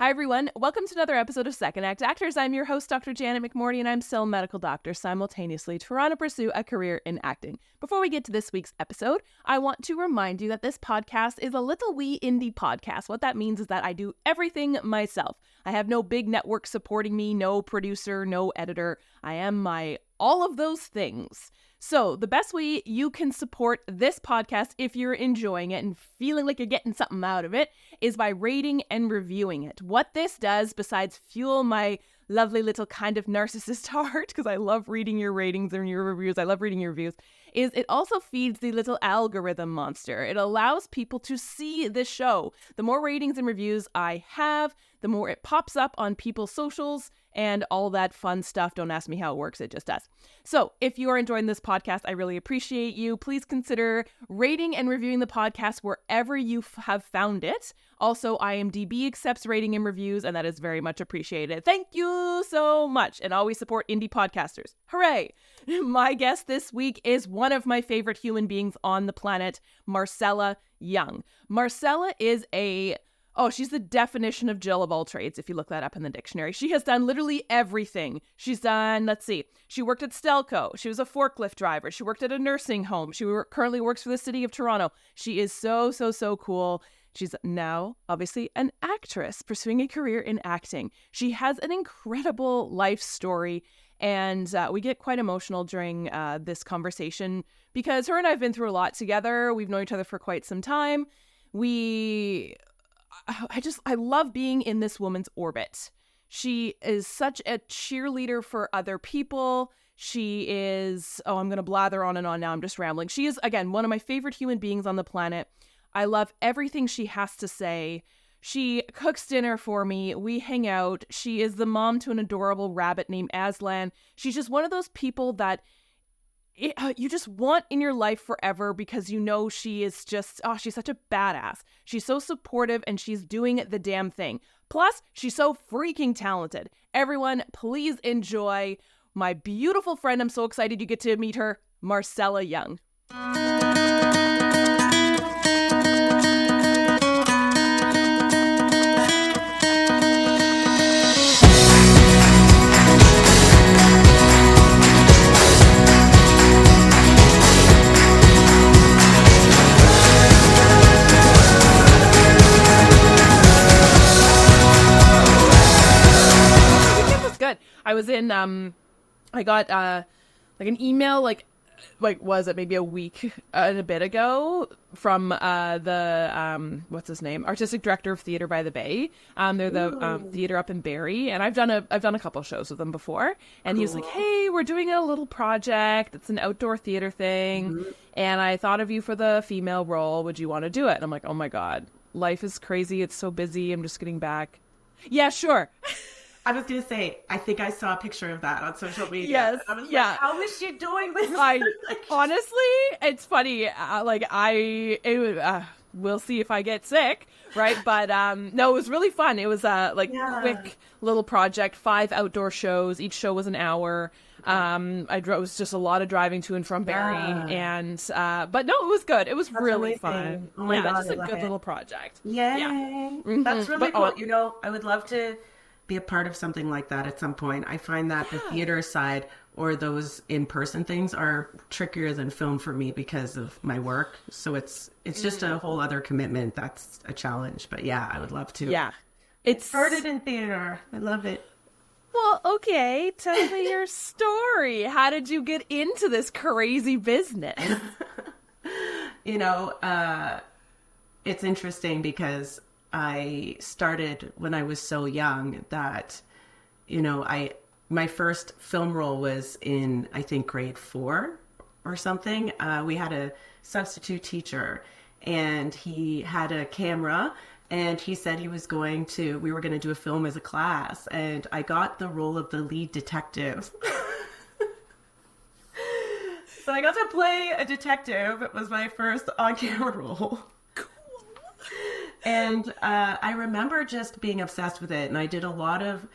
Hi, everyone. Welcome to another episode of Second Act Actors. I'm your host, Dr. Janet McMordie, and I'm still a medical doctor simultaneously trying to pursue a career in acting. Before we get to this week's episode, I want to remind you that this podcast is a little wee indie podcast. What that means is that I do everything myself. I have no big network supporting me, no producer, no editor. I am my all of those things. So the best way you can support this podcast if you're enjoying it and feeling like you're getting something out of it is by rating and reviewing it. What this does, besides fuel my lovely little kind of narcissist heart, because I love reading your ratings and your reviews, I love reading your reviews, is it also feeds the little algorithm monster. It allows people to see this show. The more ratings and reviews I have, the more it pops up on people's socials and all that fun stuff. Don't ask me how it works, it just does. So if you are enjoying this podcast, I really appreciate you. Please consider rating and reviewing the podcast wherever you have found it. Also, IMDb accepts rating and reviews, and that is very much appreciated. Thank you so much, and always support indie podcasters. Hooray! My guest this week is one of my favorite human beings on the planet, Marcella Young. Marcella is she's the definition of Jill of all trades, if you look that up in the dictionary. She has done literally everything. She's done, she worked at Stelco. She was a forklift driver. She worked at a nursing home. She currently works for the city of Toronto. She is so cool. She's now, obviously, an actress pursuing a career in acting. She has an incredible life story, and we get quite emotional during this conversation because her and I have been through a lot together. We've known each other for quite some time. I love being in this woman's orbit. She is such a cheerleader for other people. She is, I'm going to blather on and on now. I'm just rambling. She is, again, one of my favorite human beings on the planet. I love everything she has to say. She cooks dinner for me. We hang out. She is the mom to an adorable rabbit named Aslan. She's just one of those people that you just want in your life forever because you know she is just, she's such a badass. She's so supportive and she's doing the damn thing. Plus, she's so freaking talented. Everyone, please enjoy my beautiful friend. I'm so excited you get to meet her, Marcella Young. I was in, I got, an email, was it maybe a week and a bit ago from, the, what's his name? Artistic director of Theatre by the Bay. They're the, theater up in Barrie, and I've done a couple shows with them before, and he was like, hey, we're doing a little project. It's an outdoor theater thing, and I thought of you for the female role. Would you want to do it? And I'm like, oh my God, life is crazy. It's so busy. I'm just getting back. Yeah, sure. I was going to say, I think I saw a picture of that on social media. Yes, I was yeah. like, how is she doing this? Honestly, it's funny. We'll see if I get sick, right? But no, it was really fun. It was quick little project, 5 outdoor shows. Each show was an hour. It was just a lot of driving to and from Barrie, and but no, it was good. It was That's really amazing. Fun. Oh my God, just a good little project. Yay. Yeah. Mm-hmm. That's really cool. I would love to be a part of something like that at some point. I find that the theater side or those in-person things are trickier than film for me because of my work. So it's just a whole other commitment. That's a challenge. But yeah, I would love to. Yeah. It's started in theater. I love it. Well, okay. Tell me your story. How did you get into this crazy business? It's interesting because I started when I was so young that, my first film role was in, I think, grade 4 or something. We had a substitute teacher and he had a camera and he said we were going to do a film as a class, and I got the role of the lead detective. So I got to play a detective. It was my first on-camera role. And I remember just being obsessed with it. And I did a lot of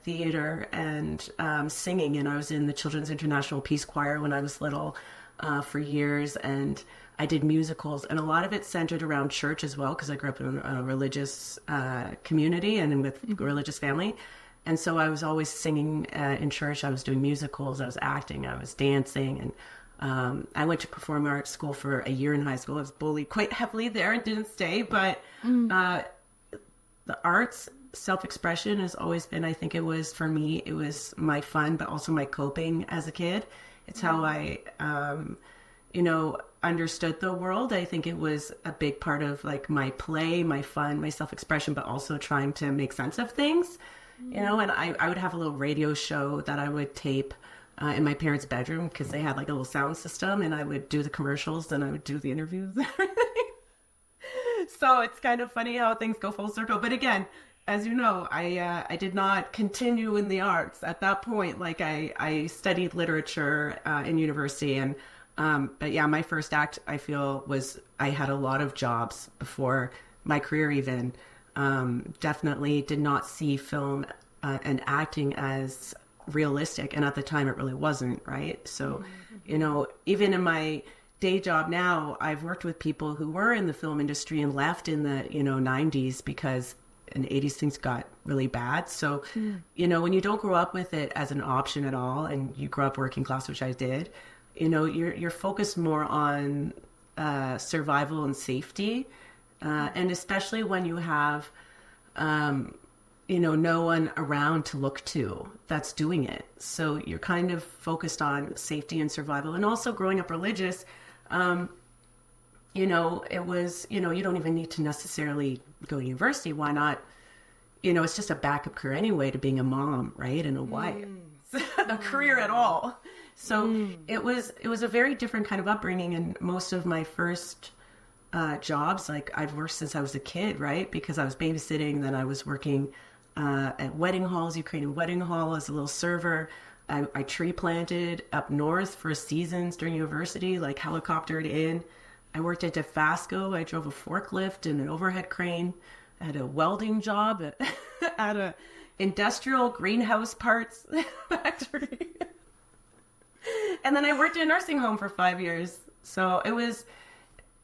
theater and singing. And I was in the Children's International Peace Choir when I was little. for years, and I did musicals, and a lot of it centered around church as well, because I grew up in a religious community and with a religious family. And so I was always singing in church. I was doing musicals, I was acting, I was dancing, and I went to performing arts school for a year in high school. I was bullied quite heavily there and didn't stay, but the arts, self-expression has always been, I think it was, for me, it was my fun, but also my coping as a kid. It's how I, understood the world. I think it was a big part of like my play, my fun, my self-expression, but also trying to make sense of things, and I would have a little radio show that I would tape in my parents' bedroom, because they had like a little sound system, and I would do the commercials and I would do the interviews and everything. So it's kind of funny how things go full circle. But again, as you know, I did not continue in the arts at that point. Like I studied literature in university, and but yeah, my first act, I feel, was I had a lot of jobs before my career even. Definitely did not see film and acting as realistic, and at the time it really wasn't, right? So, even in my day job now, I've worked with people who were in the film industry and left in the 90s, because in the 80s things got really bad. So when you don't grow up with it as an option at all, and you grow up working class, which I did, you're focused more on survival and safety, and especially when you have no one around to look to that's doing it. So you're kind of focused on safety and survival. And also growing up religious, it was, you don't even need to necessarily go to university. Why not? It's just a backup career anyway to being a mom, right? And a wife, a career at all. So it was a very different kind of upbringing. And most of my first jobs, like I've worked since I was a kid, right? Because I was babysitting, then I was working at wedding halls, Ukrainian wedding hall, as a little server. I tree planted up north for seasons during university, like helicoptered in. I worked at Dofasco. I drove a forklift and an overhead crane. I had a welding job at a industrial greenhouse parts factory. And then I worked in a nursing home for 5 years. So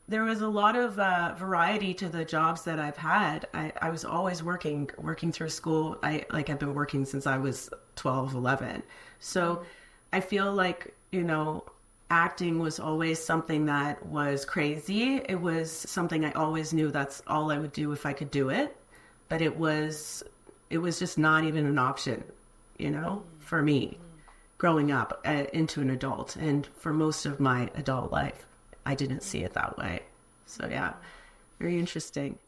there was a lot of variety to the jobs that I've had. I was always working through school. I've been working since I was 12, 11. So I feel like, acting was always something that was crazy. It was something I always knew that's all I would do if I could do it. But it was just not even an option, for me growing up into an adult. And for most of my adult life, I didn't see it that way. So yeah, very interesting.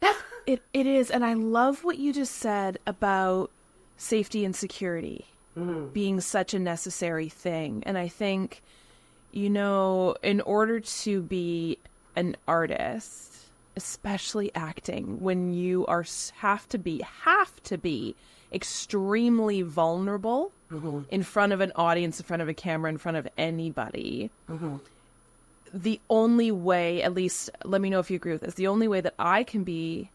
It is. And I love what you just said about safety and security being such a necessary thing. And I think, in order to be an artist, especially acting, when you have to be extremely vulnerable in front of an audience, in front of a camera, in front of anybody. The only way, at least let me know if you agree with this, the only way that I can be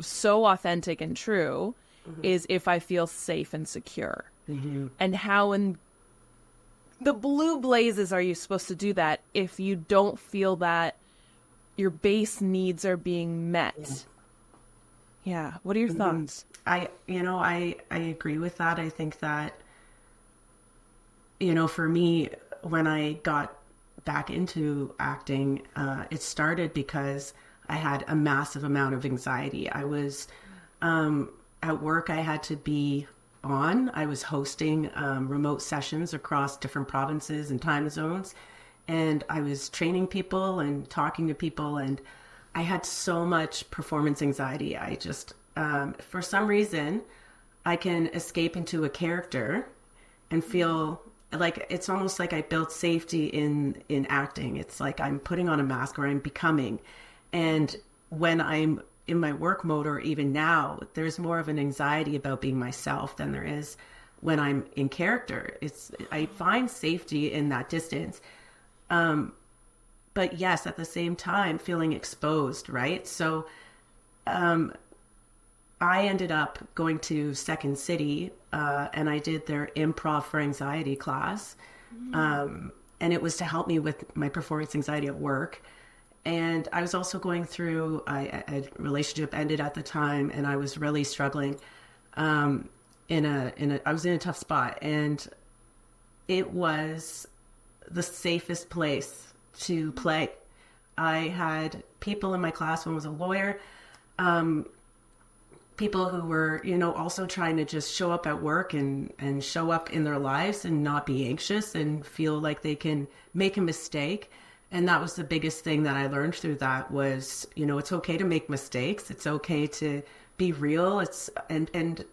so authentic and true is if I feel safe and secure. And how in the blue blazes are you supposed to do that if you don't feel that your base needs are being met? Yeah. What are your thoughts? I agree with that. I think that, for me, when I got back into acting, it started because I had a massive amount of anxiety. I was at work. I had to be on. I was hosting remote sessions across different provinces and time zones, and I was training people and talking to people, and I had so much performance anxiety. I just, for some reason, I can escape into a character and feel like it's almost like I built safety in acting. It's like I'm putting on a mask, or I'm becoming. And when I'm in my work mode, or even now, there's more of an anxiety about being myself than there is when I'm in character. I find safety in that distance. But yes, at the same time, feeling exposed, right? So I ended up going to Second City, and I did their improv for anxiety class. And and it was to help me with my performance anxiety at work. And I was also going through a relationship ended at the time, and I was really struggling. I was in a tough spot, and it was the safest place to play. I had people in my class. One was a lawyer, people who were, also trying to just show up at work and show up in their lives and not be anxious and feel like they can make a mistake. And that was the biggest thing that I learned through that was, it's okay to make mistakes. It's okay to be real. And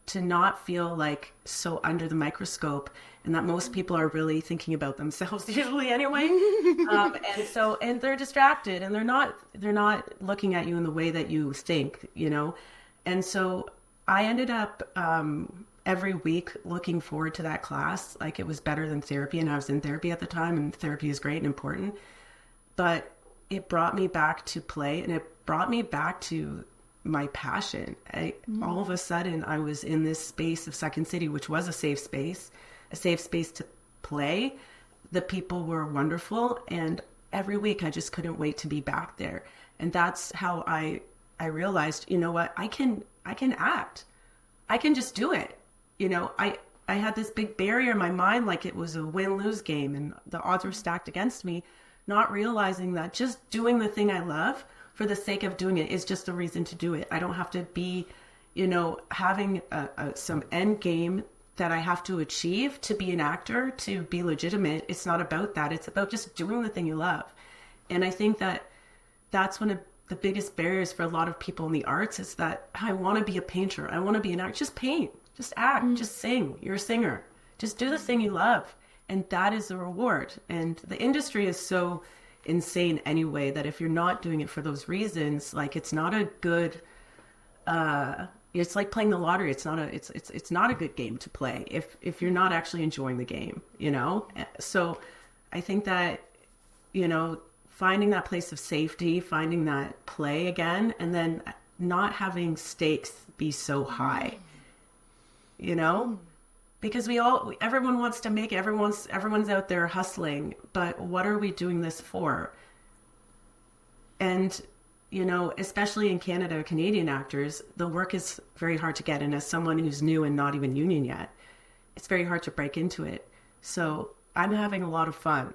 to not feel like so under the microscope, and that most people are really thinking about themselves usually anyway. And they're distracted, and they're not looking at you in the way that you think, And so I ended up every week looking forward to that class. Like, it was better than therapy, and I was in therapy at the time, and therapy is great and important. But it brought me back to play, and it brought me back to my passion. All of a sudden, I was in this space of Second City, which was a safe space to play. The people were wonderful, and every week I just couldn't wait to be back there. And that's how I realized, you know what, I can act. I can just do it. I had this big barrier in my mind, like it was a win-lose game and the odds were stacked against me, not realizing that just doing the thing I love for the sake of doing it is just a reason to do it. I don't have to be, having some end game that I have to achieve to be an actor, to be legitimate. It's not about that. It's about just doing the thing you love. And I think that that's one of the biggest barriers for a lot of people in the arts is that I want to be a painter. I want to be an actor. Just paint, just act, just sing. You're a singer. Just do the thing you love. And that is the reward. And the industry is so insane anyway, that if you're not doing it for those reasons, like it's not a good, it's like playing the lottery. It's not a good game to play if you're not actually enjoying the game, So I think that, finding that place of safety, finding that play again, and then not having stakes be so high, because everyone wants to make it. Everyone's out there hustling, but what are we doing this for? And, especially in Canada, Canadian actors, the work is very hard to get. And as someone who's new and not even union yet, it's very hard to break into it. So I'm having a lot of fun.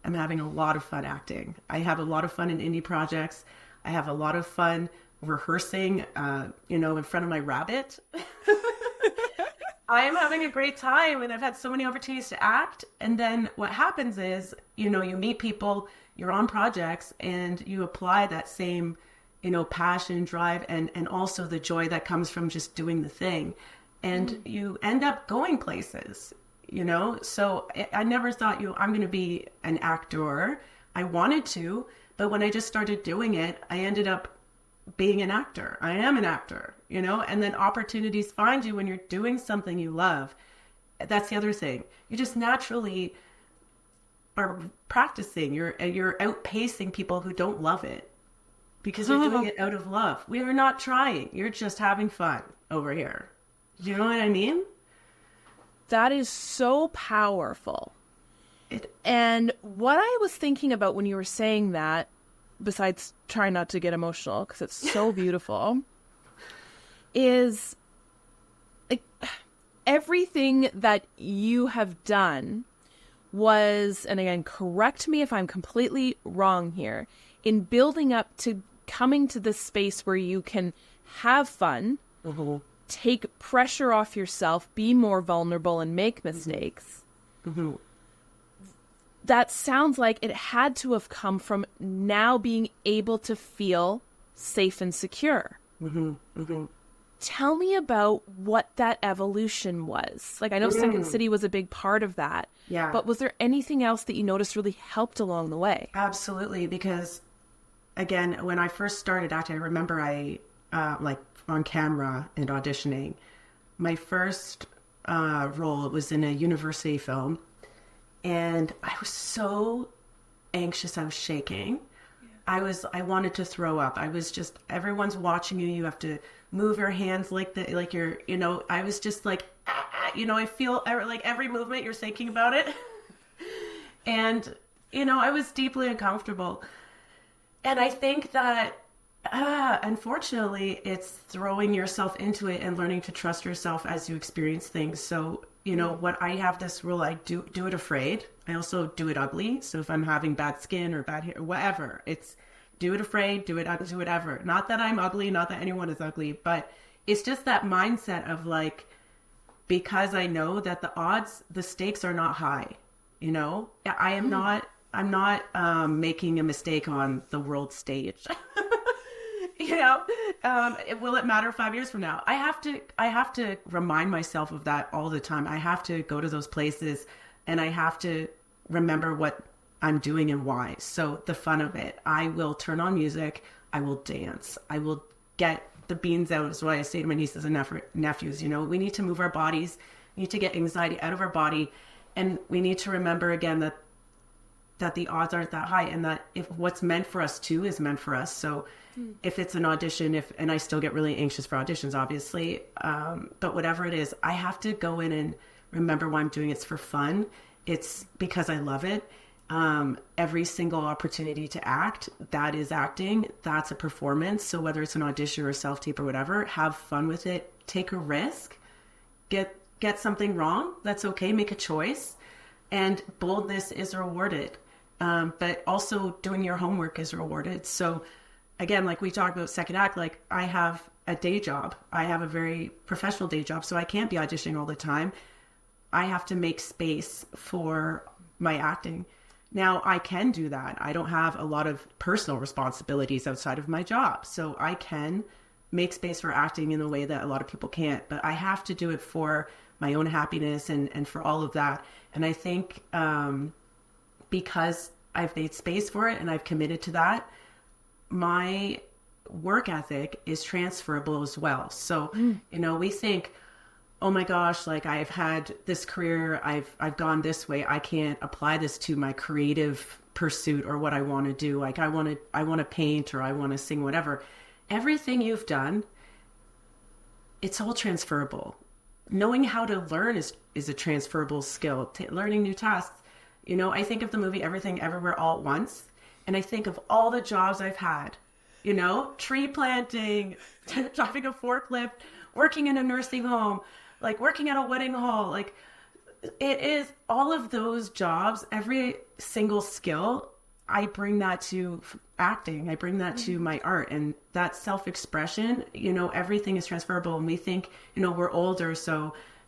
I'm having a lot of fun acting. I have a lot of fun in indie projects. I have a lot of fun rehearsing, in front of my rabbit. I am having a great time, and I've had so many opportunities to act. And then what happens is, you meet people, you're on projects, and you apply that same, passion, drive, and also the joy that comes from just doing the thing. And you end up going places, So I never thought, I'm going to be an actor. I wanted to, but when I just started doing it, I ended up being an actor. I am an actor, and then opportunities find you when you're doing something you love. That's the other thing. You just naturally are practicing. You're outpacing people who don't love it because you're doing it out of love. We are not trying. You're just having fun over here. Do you know what I mean? That is so powerful. And what I was thinking about when you were saying that, besides trying not to get emotional because it's so beautiful, is like everything that you have done was, and again, correct me if I'm completely wrong here, in building up to coming to this space where you can have fun, take pressure off yourself, be more vulnerable, and make mistakes. That sounds like it had to have come from now being able to feel safe and secure. Tell me about what that evolution was. Like, I know Second City was a big part of that. Yeah. But was there anything else that you noticed really helped along the way? Absolutely. Because, again, when I first started acting, I remember like on camera and auditioning, my first role was in a university film. And I was so anxious. I was shaking. Yeah. I wanted to throw up. I was just, everyone's watching you. You have to move your hands like you're, I was just like, I feel like every movement you're thinking about it. And, I was deeply uncomfortable. And I think that, unfortunately, it's throwing yourself into it and learning to trust yourself as you experience things. So, what I have this rule, I do it afraid. I also do it ugly. So if I'm having bad skin or bad hair, or whatever, it's do it afraid, do whatever. Not that I'm ugly, not that anyone is ugly, but it's just that mindset of like, because I know that the stakes are not high, I'm not making a mistake on the world stage. Will it matter 5 years from now? I have to remind myself of that all the time. I have to go to those places and I have to remember what I'm doing and why. So the fun of it, I will turn on music. I will dance. I will get the beans out, is what I say to my nieces and nephews. We need to move our bodies. We need to get anxiety out of our body. And we need to remember again that the odds aren't that high, and that if what's meant for us too is meant for us. So if it's an audition, and I still get really anxious for auditions, obviously, but whatever it is, I have to go in and remember why I'm doing it. It's for fun. It's because I love it. Every single opportunity to act, that is acting, that's a performance. So whether it's an audition or a self-tape or whatever, have fun with it, take a risk, get something wrong. That's okay. Make a choice, and boldness is rewarded. But also doing your homework is rewarded. So again, like we talked about second act, like I have a day job. I have a very professional day job, so I can't be auditioning all the time. I have to make space for my acting. Now I can do that. I don't have a lot of personal responsibilities outside of my job. So I can make space for acting in a way that a lot of people can't, but I have to do it for my own happiness and for all of that. And I think, because I've made space for it and I've committed to that, my work ethic is transferable as well. So, we think, oh my gosh, like I've had this career, I've gone this way, I can't apply this to my creative pursuit or what I want to do. Like I want to paint, or I want to sing, whatever. Everything you've done, it's all transferable. Knowing how to learn is a transferable skill. Learning new tasks. I think of the movie Everything Everywhere All at Once, and I think of all the jobs I've had, tree planting, driving a forklift, working in a nursing home, like working at a wedding hall. Like it is all of those jobs, every single skill, I bring that to acting. I bring that to my art, and that self-expression, everything is transferable. And we think, we're older,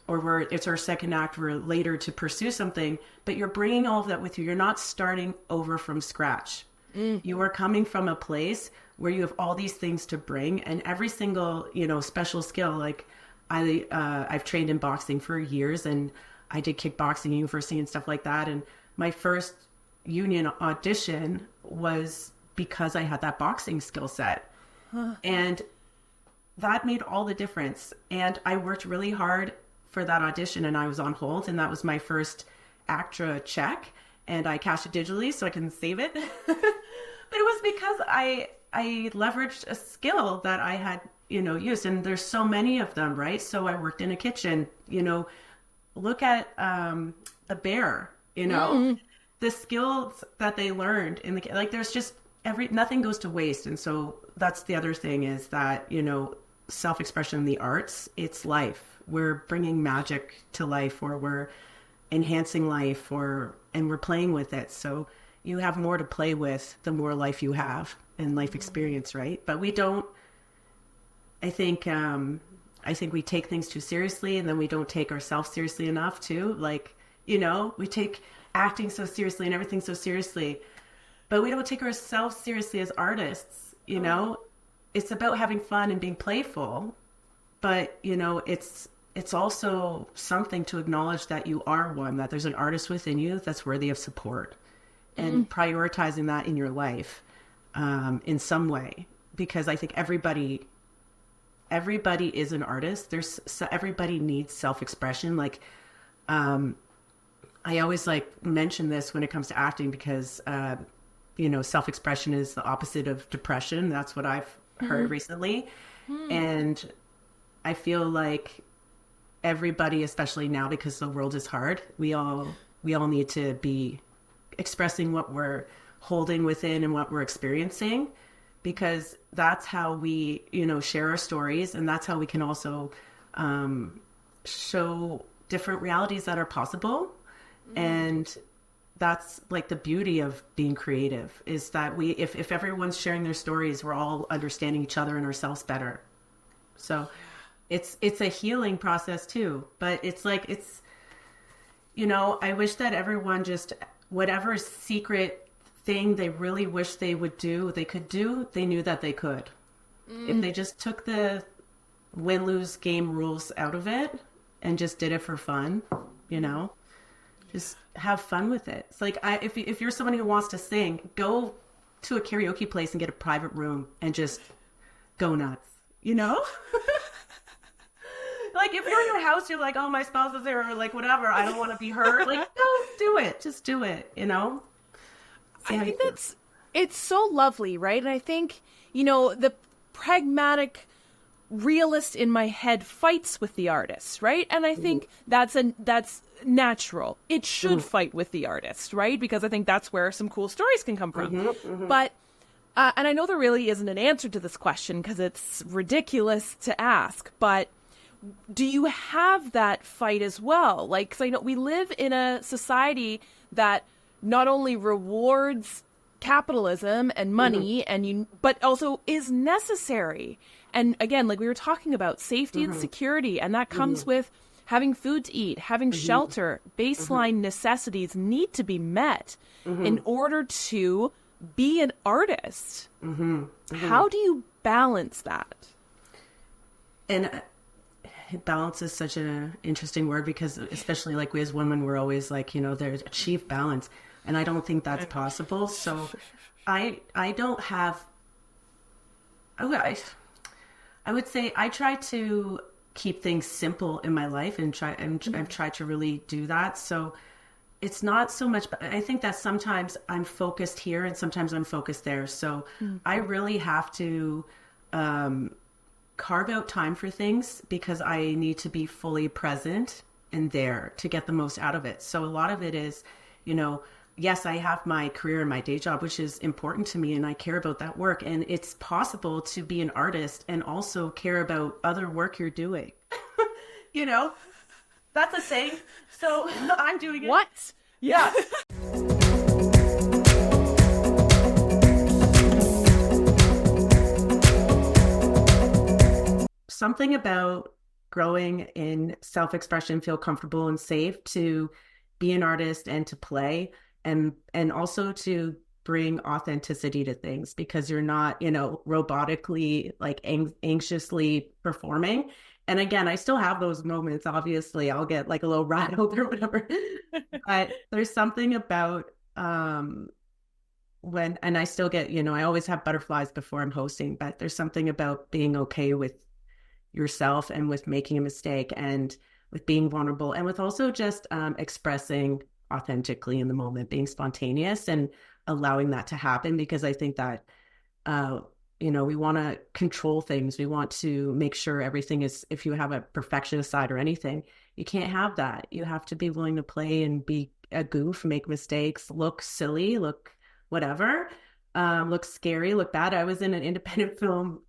or it's our second act, we're later to pursue something, but you're bringing all of that with you. You're not starting over from scratch. You are coming from a place where you have all these things to bring, and every single, special skill. Like I've trained in boxing for years, and I did kickboxing in university and stuff like that. And my first union audition was because I had that boxing skill set. And that made all the difference. And I worked really hard for that audition, and I was on hold, and that was my first ACTRA check, and I cashed it digitally so I can save it. But it was because I leveraged a skill that I had, used, and there's so many of them, right? So I worked in a kitchen, look at the bear, the skills that they learned in the, like, there's just nothing goes to waste. And so that's the other thing, is that, self-expression in the arts, it's life. We're bringing magic to life, or we're enhancing life, and we're playing with it. So you have more to play with the more life you have and life experience, right? But we don't, I think we take things too seriously, and then we don't take ourselves seriously enough too. Like, we take acting so seriously and everything so seriously, but we don't take ourselves seriously as artists. It's about having fun and being playful, but it's also something to acknowledge that you are one, that there's an artist within you that's worthy of support, and prioritizing that in your life in some way, because I think everybody is an artist. Everybody needs self-expression. Like, I always mention this when it comes to acting, because, self-expression is the opposite of depression. That's what I've heard recently. And I feel like everybody, especially now, because the world is hard, we all need to be expressing what we're holding within and what we're experiencing, because that's how we, share our stories, and that's how we can also show different realities that are possible. And that's like the beauty of being creative, is that if everyone's sharing their stories, we're all understanding each other and ourselves better. So it's a healing process too, but I wish that everyone just, whatever secret thing they really wish they would do, they could do, they knew that they could. If they just took the win-lose game rules out of it and just did it for fun, just have fun with it. It's like, if you're somebody who wants to sing, go to a karaoke place and get a private room and just go nuts, Like, if you're in your house, you're like, oh, my spouse is there, or like, whatever, I don't want to be hurt. Like, no, do it. Just do it, I think it's so lovely, right? And I think, the pragmatic realist in my head fights with the artist, right? And I think that's natural. It should fight with the artist, right? Because I think that's where some cool stories can come from. But and I know there really isn't an answer to this question because it's ridiculous to ask, but do you have that fight as well? Like, 'cause I know we live in a society that not only rewards capitalism and money but also is necessary. And again, like we were talking about, safety and security, and that comes with having food to eat, having shelter. Baseline necessities need to be met in order to be an artist. How do you balance that? And balance is such an interesting word, because especially like we as women, we're always like, there's achieve balance. And I don't think that's possible. So I don't have, I would say I try to keep things simple in my life, and I've tried to really do that. So it's not so much, but I think that sometimes I'm focused here and sometimes I'm focused there. So I really have to carve out time for things, because I need to be fully present and there to get the most out of it. So a lot of it is, yes, I have my career and my day job, which is important to me, and I care about that work. And it's possible to be an artist and also care about other work you're doing. That's a saying. So I'm doing it. What? Yeah. Something about growing in self-expression, feel comfortable and safe to be an artist and to play, and also to bring authenticity to things, because you're not, robotically, like anxiously performing. And again, I still have those moments. Obviously, I'll get like a little rattled or whatever. But there's something about and I still get, I always have butterflies before I'm hosting, but there's something about being okay with yourself and with making a mistake and with being vulnerable, and with also just expressing authentically in the moment, being spontaneous and allowing that to happen. Because I think that, we want to control things. We want to make sure everything is, if you have a perfectionist side or anything, you can't have that. You have to be willing to play and be a goof, make mistakes, look silly, look whatever, look scary, look bad. I was in an independent film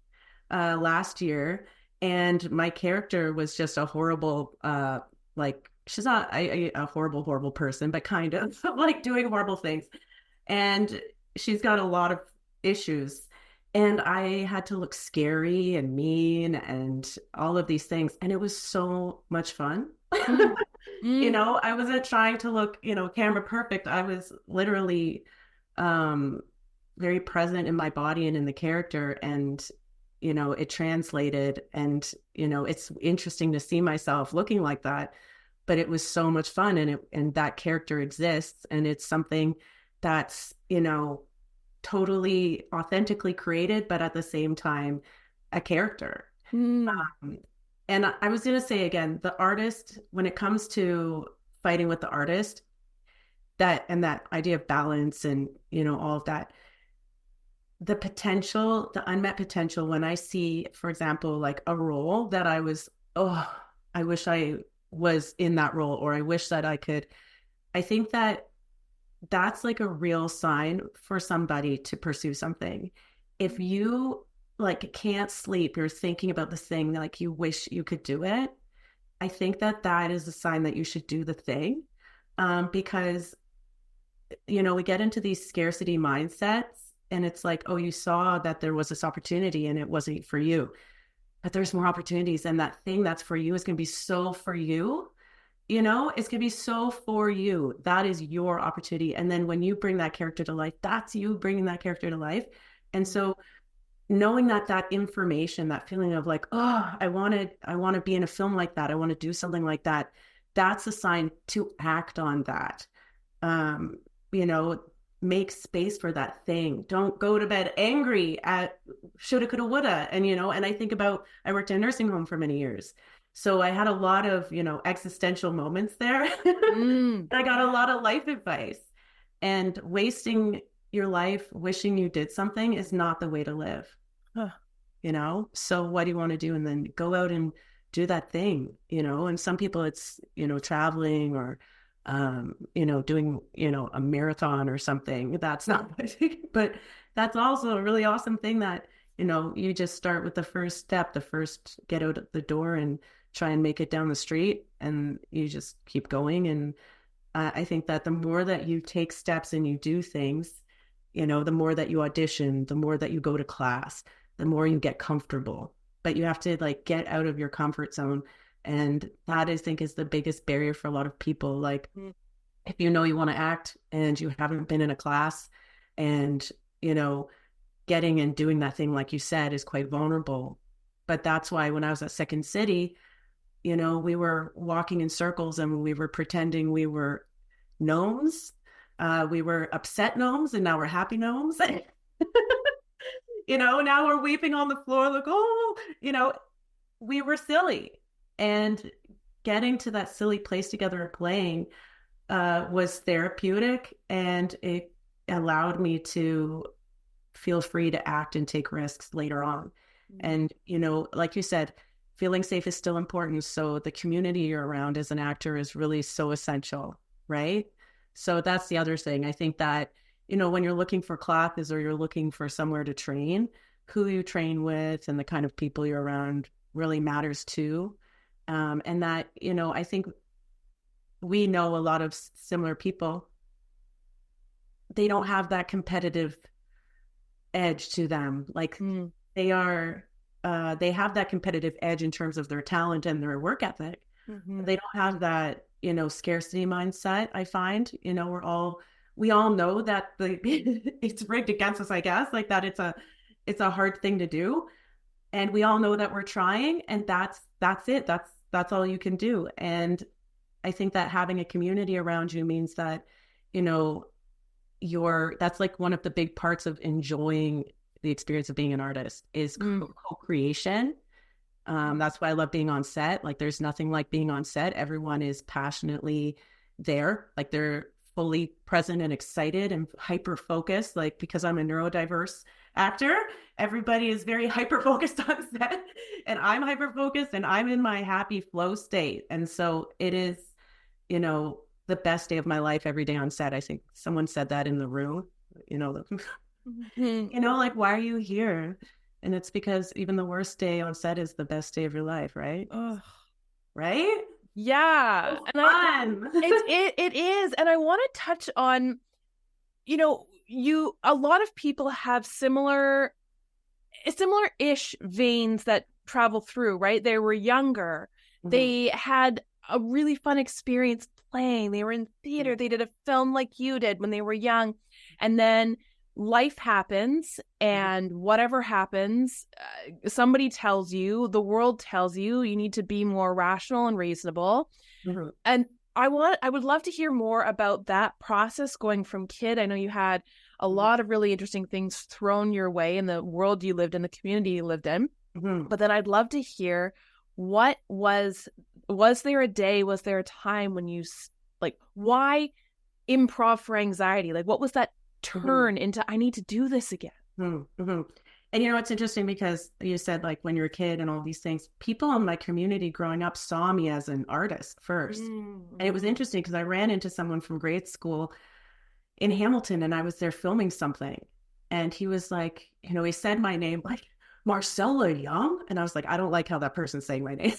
last year, and my character was just a horrible, she's not a horrible person, but kind of like doing horrible things. And she's got a lot of issues. And I had to look scary and mean and all of these things. And it was so much fun. I wasn't trying to look, camera perfect. I was literally very present in my body and in the character. And, it translated. And, it's interesting to see myself looking like that. But it was so much fun. And that character exists. And it's something that's, totally authentically created, but at the same time, a character. And I was going to say again, the artist, when it comes to fighting with the artist, that idea of balance and, all of that, the potential, the unmet potential, when I see, for example, like a role that I wish I was in that role, or I wish that I could, I think that that's like a real sign for somebody to pursue something. If you like can't sleep, you're thinking about this thing, like you wish you could do it. I think that that is a sign that you should do the thing. Because, we get into these scarcity mindsets and it's like, oh, you saw that there was this opportunity and it wasn't for you, but there's more opportunities. And that thing that's for you is going to be so for you. It's going to be so for you. That is your opportunity. And then when you bring that character to life, that's you bringing that character to life. And so knowing that information, that feeling of like, oh, I want to be in a film like that. I want to do something like that. That's a sign to act on that. Um, you know, make space for that thing. Don't go to bed angry at shoulda, coulda, woulda. And I think about, I worked in a nursing home for many years. So I had a lot of, existential moments there. I got a lot of life advice, and wasting your life wishing you did something is not the way to live. Huh. So what do you want to do? And then go out and do that thing, and some people it's, traveling or, doing, a marathon or something. That's not what I think, but that's also a really awesome thing that, you just start with the first step, the first get out the door and try and make it down the street, and you just keep going. And I think that the more that you take steps and you do things, the more that you audition, the more that you go to class, the more you get comfortable. But you have to like get out of your comfort zone. And that I think is the biggest barrier for a lot of people. Like if you want to act and you haven't been in a class, and, getting and doing that thing, like you said, is quite vulnerable. But that's why when I was at Second City, we were walking in circles and we were pretending we were gnomes. We were upset gnomes and now we're happy gnomes. Now we're weeping on the floor like, oh, we were silly. And getting to that silly place together and playing was therapeutic, and it allowed me to feel free to act and take risks later on. And, like you said, feeling safe is still important. So the community you're around as an actor is really so essential, right? So that's the other thing. I think that, when you're looking for classes or you're looking for somewhere to train, who you train with and the kind of people you're around really matters too. And that, I think we know a lot of similar people. They don't have that competitive edge to them. Like they have that competitive edge in terms of their talent and their work ethic. They don't have that, scarcity mindset. I find, we all know that it's rigged against us, I guess, like that it's a hard thing to do. And we all know that we're trying, and that's it. That's all you can do. And I think that having a community around you means that, that's like one of the big parts of enjoying the experience of being an artist is co-creation. That's why I love being on set. Like there's nothing like being on set. Everyone is passionately there. Like they're fully present and excited and hyper focused. Like because I'm a neurodiverse actor, everybody is very hyper focused on set, and I'm hyper focused and I'm in my happy flow state. And so it is, the best day of my life every day on set. I think someone said that in the room, like, why are you here? And it's because even the worst day on set is the best day of your life, right? Ugh. Right? Yeah. So fun. It is. And I want to touch on, a lot of people have similar-ish veins that travel through, right? They were younger. They had a really fun experience playing. They were in theater. They did a film like you did when they were young. And then life happens, and whatever happens, somebody tells you, the world tells you, you need to be more rational and reasonable. And I would love to hear more about that process going from kid. I know you had a lot of really interesting things thrown your way in the world you lived in, the community you lived in. But then I'd love to hear, what was there a day, was there a time when you, like, why improv for anxiety? Like, what was that turn into, I need to do this again? And it's interesting because you said, like, when you're a kid and all these things, people in my community growing up saw me as an artist first. And it was interesting because I ran into someone from grade school, in Hamilton, and I was there filming something. And he was like, he said my name like Marcella Young. And I was like, I don't like how that person's saying my name.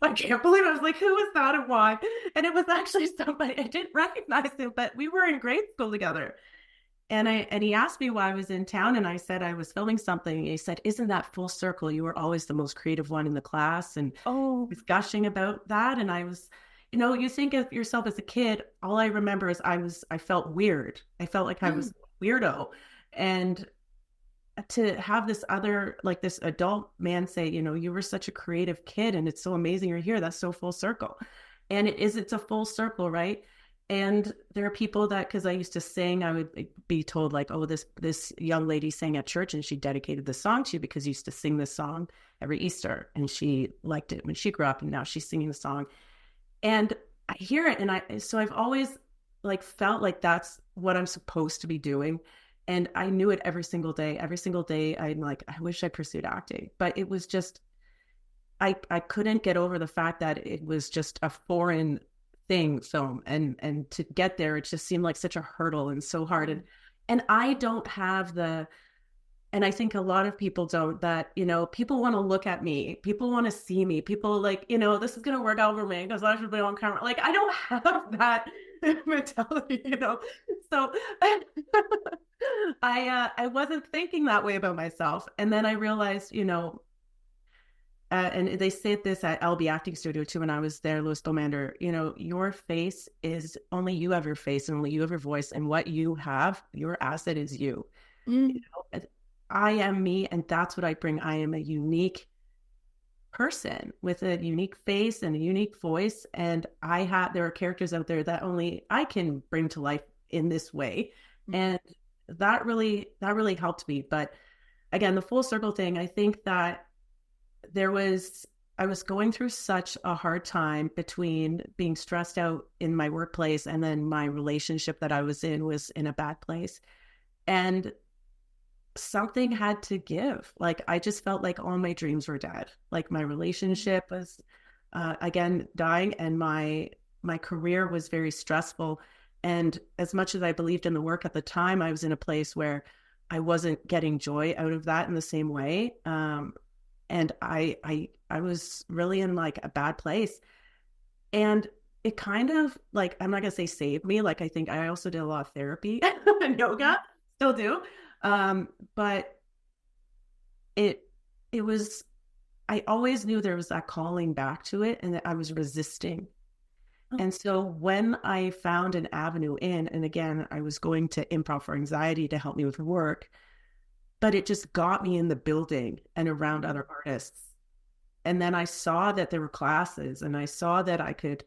I can't believe it. I was like, who was that and why? And it was actually somebody, I didn't recognize him, but we were in grade school together. And he asked me why I was in town, and I said I was filming something. And he said, "Isn't that full circle? You were always the most creative one in the class." And Oh. was gushing about that. And I was, you think of yourself as a kid. All I remember is I felt weird. I felt like I was a weirdo, and to have this other, like this adult man say, you were such a creative kid, and it's so amazing you're here. That's so full circle, and it's a full circle, right? And there are people that, because I used to sing, I would be told like, oh, this young lady sang at church and she dedicated the song to you because you used to sing this song every Easter, and she liked it when she grew up, and now she's singing the song. And I hear it, and so I've always like felt like that's what I'm supposed to be doing. And I knew it every single day. Every single day, I'm like, I wish I pursued acting, but it was just, I couldn't get over the fact that it was just a foreign film, and to get there it just seemed like such a hurdle and so hard. And I don't have and I think a lot of people don't, that people want to look at me, people want to see me, people like, this is going to work out for me because I should be on camera. Like, I don't have that mentality, so I wasn't thinking that way about myself. And then I realized, and they said this at LB Acting Studio too when I was there, Louis Bomander, your face is only you have your face, and only you have your voice, and what you have, your asset is you. I am me, and that's what I bring. I am a unique person with a unique face and a unique voice, and there are characters out there that only I can bring to life in this way. And that really helped me. But again, the full circle thing, I think that I was going through such a hard time between being stressed out in my workplace, and then my relationship that I was in a bad place. And something had to give. Like, I just felt like all my dreams were dead. Like, my relationship was, again, dying, and my career was very stressful. And as much as I believed in the work at the time, I was in a place where I wasn't getting joy out of that in the same way. And I was really in like a bad place. And it kind of like, I'm not going to say saved me. Like, I think I also did a lot of therapy and yoga, still do. But it was, I always knew there was that calling back to it, and that I was resisting. And so when I found an avenue and again, I was going to Improv for Anxiety to help me with work, but it just got me in the building and around other artists. And then I saw that there were classes, and I saw that I could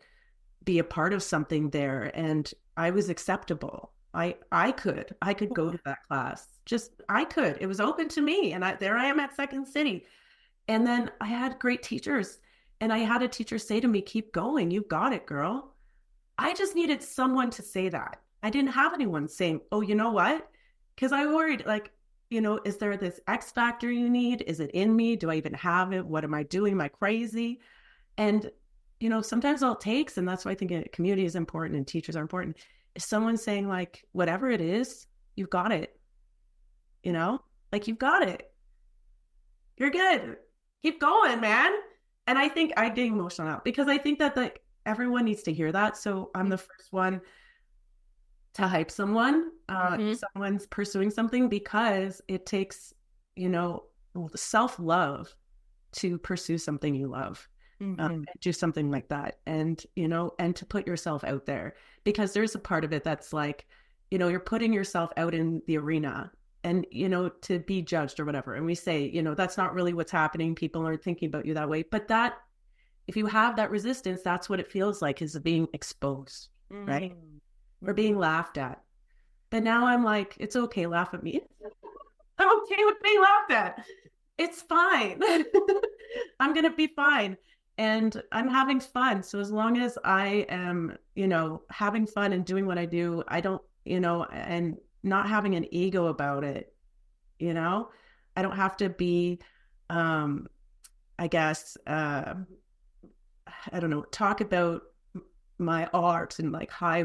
be a part of something there, and I was acceptable. I could go to that class. I could. It was open to me. And there I am at Second City. And then I had great teachers. And I had a teacher say to me, "Keep going. You've got it, girl." I just needed someone to say that. I didn't have anyone saying, "Oh, you know what?" Because I worried, like, is there this X factor you need? Is it in me? Do I even have it? What am I doing? Am I crazy? And, sometimes all it takes, and that's why I think a community is important and teachers are important, is someone saying like, whatever it is, you've got it. Like, you've got it. You're good. Keep going, man. And I think I get emotional now because I think that like everyone needs to hear that. So I'm the first one to hype someone, someone's pursuing something, because it takes, self-love to pursue something you love, do something like that. And, and to put yourself out there, because there's a part of it that's like, you're putting yourself out in the arena and, to be judged or whatever. And we say, that's not really what's happening. People aren't thinking about you that way. But that, if you have that resistance, that's what it feels like, is being exposed, right? Or being laughed at. But now I'm like, it's okay, laugh at me. I'm okay with being laughed at. It's fine. I'm going to be fine. And I'm having fun. So as long as I am, having fun and doing what I do, I don't, and not having an ego about it, I don't have to be, I guess, I don't know, talk about my art in like high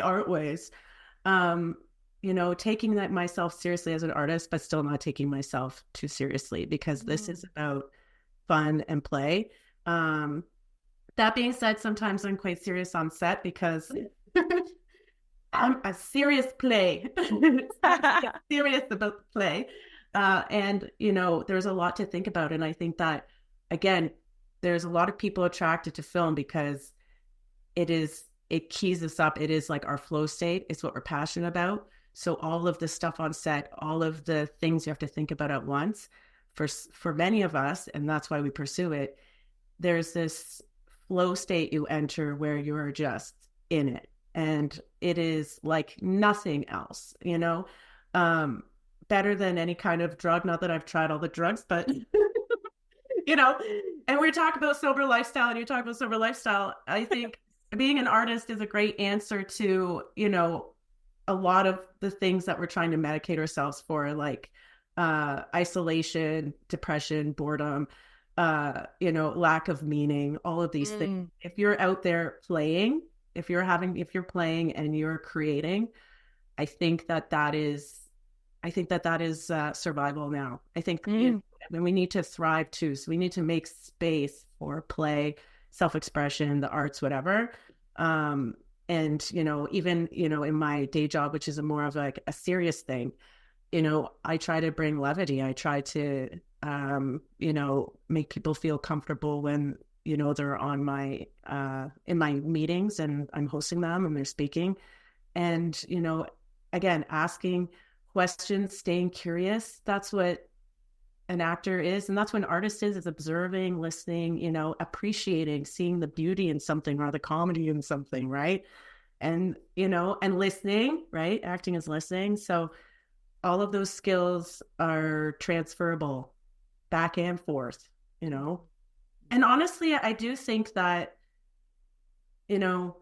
art ways. Um, taking that myself seriously as an artist, but still not taking myself too seriously, because this is about fun and play. That being said, sometimes I'm quite serious on set because I'm a serious play. Serious about the play. And, there's a lot to think about. And I think that, again, there's a lot of people attracted to film because it keys us up. It is like our flow state. It's what we're passionate about. So all of the stuff on set, all of the things you have to think about at once, for many of us, and that's why we pursue it, there's this flow state you enter where you're just in it. And it is like nothing else, better than any kind of drug. Not that I've tried all the drugs, but, and we talk about sober lifestyle, and you talk about sober lifestyle. I think being an artist is a great answer to, a lot of the things that we're trying to medicate ourselves for, like isolation, depression, boredom, lack of meaning, all of these things. If you're out there playing, if you're playing and you're creating, I think that is survival now. I think we need to thrive too. So we need to make space for play, self-expression, the arts, whatever. And, even, in my day job, which is more of like a serious thing, I try to bring levity. I try to, make people feel comfortable when, they're on in my meetings and I'm hosting them and they're speaking. And, again, asking questions, staying curious. That's what an actor is. And that's what an artist is observing, listening, appreciating, seeing the beauty in something or the comedy in something. Right. And, and listening, right. Acting is listening. So all of those skills are transferable back and forth, and honestly, I do think that, the